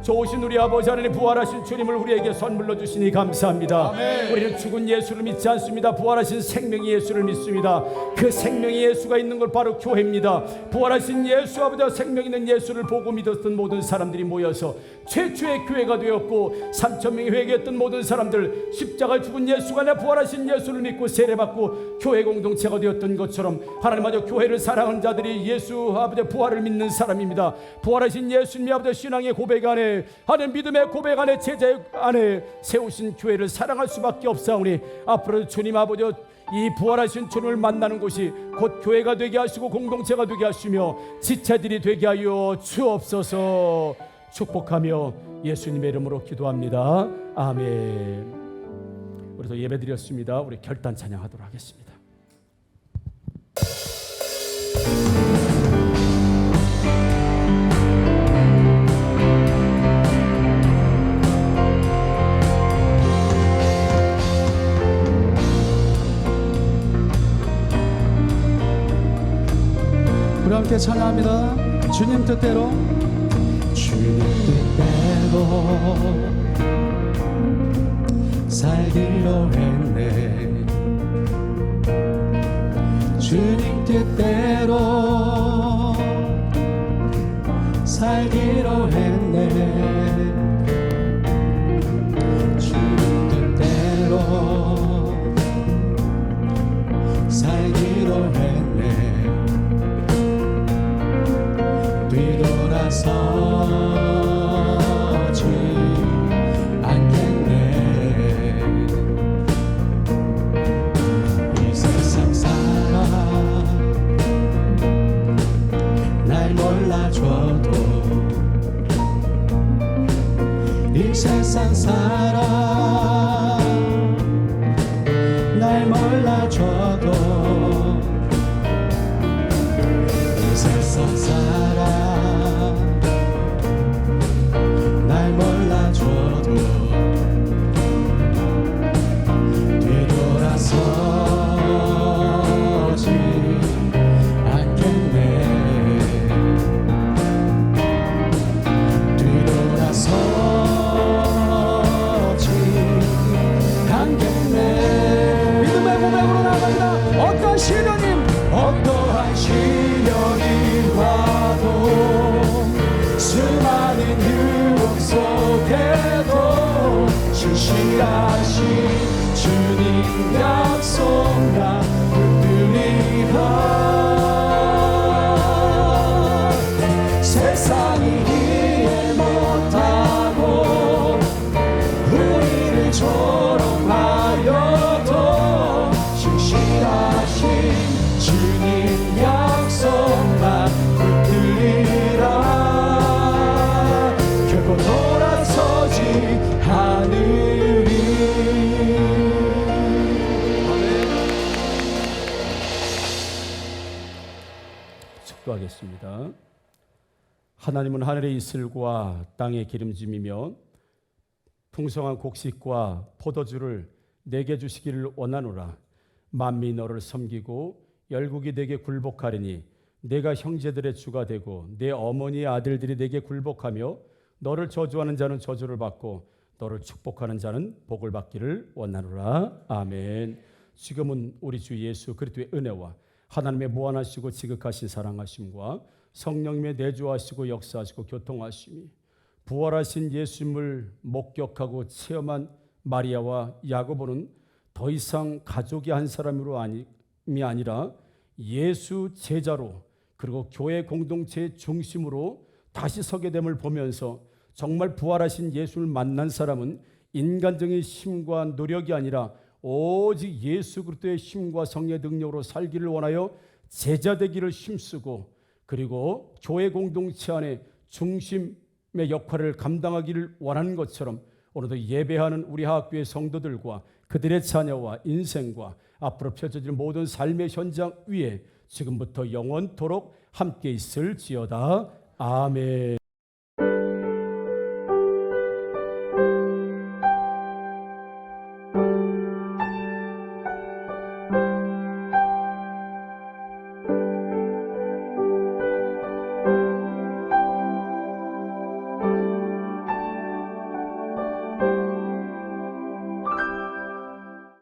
좋으신 우리 아버지 하나님 부활하신 주님을 우리에게 선물로 주시니 감사합니다. 아멘. 우리는 죽은 예수를 믿지 않습니다. 부활하신 생명의 예수를 믿습니다. 그 생명의 예수가 있는 걸 바로 교회입니다. 부활하신 예수 아버지와 생명 있는 예수를 보고 믿었던 모든 사람들이 모여서 최초의 교회가 되었고 3,000명이 회개했던 모든 사람들 십자가 죽은 예수가 내 부활하신 예수를 믿고 세례받고 교회 공동체가 되었던 것처럼 하나님 아버지 교회를 사랑하는 자들이 예수 아버지 부활을 믿는 사람입니다. 부활하신 예수님 아버지 신앙의 고백 안에 하나님 믿음의 고백 안에 제자 안에 세우신 교회를 사랑할 수밖에 없사오니 앞으로 주님 아버지 이 부활하신 주님을 만나는 곳이 곧 교회가 되게 하시고 공동체가 되게 하시며 지체들이 되게 하여 주옵소서. 축복하며 예수님의 이름으로 기도합니다. 아멘. 우리도 예배드렸습니다. 우리 결단 찬양하도록 하겠습니다. 우리 함께 찬양합니다. 주님 뜻대로 주님 뜻대로 살기로 했네. 주님 뜻대로 살기로 했네. 주님 뜻대로 살기로 했네. 뒤돌아서지 않겠네. 이 세상 사람 날 몰라줘도 이 세상 사람 날 몰라줘도 이 세상 사람 날 몰라줘도 뒤돌아서지 않겠네. 뒤돌아서지 않겠네. 믿음의 고백으로 나간다. 어떠한 시련이 와도 수많은 유혹 속에도 신실하신 주님 약속 나 붙들리라. 세상이 이해 못하고 우리를 바위처럼 하여도 신실하신 주님 약속만 붙들리라. 결코 돌아서지 않으리. 축도하겠습니다. 하나님은 하늘의 이슬과 땅의 기름짐이며 풍성한 곡식과 포도주를 내게 주시기를 원하노라. 만민이 너를 섬기고 열국이 내게 굴복하리니 내가 형제들의 주가 되고 내 어머니의 아들들이 내게 굴복하며 너를 저주하는 자는 저주를 받고 너를 축복하는 자는 복을 받기를 원하노라. 아멘. 지금은 우리 주 예수 그리스도의 은혜와 하나님의 무한하시고 지극하신 사랑하심과 성령님의 내주하시고 역사하시고 교통하심이 부활하신 예수님을 목격하고 체험한 마리아와 야고보는 더 이상 가족이 한 사람으로 아니라 예수 제자로 그리고 교회 공동체의 중심으로 다시 서게 됨을 보면서 정말 부활하신 예수를 만난 사람은 인간적인 힘과 노력이 아니라 오직 예수 그리스도의 힘과 성령의 능력으로 살기를 원하여 제자 되기를 힘쓰고 그리고 교회 공동체 안에 중심의 역할을 감당하기를 원하는 것처럼 오늘도 예배하는 우리 학교의 성도들과 그들의 자녀와 인생과 앞으로 펼쳐질 모든 삶의 현장 위에 지금부터 영원토록 함께 있을지어다. 아멘.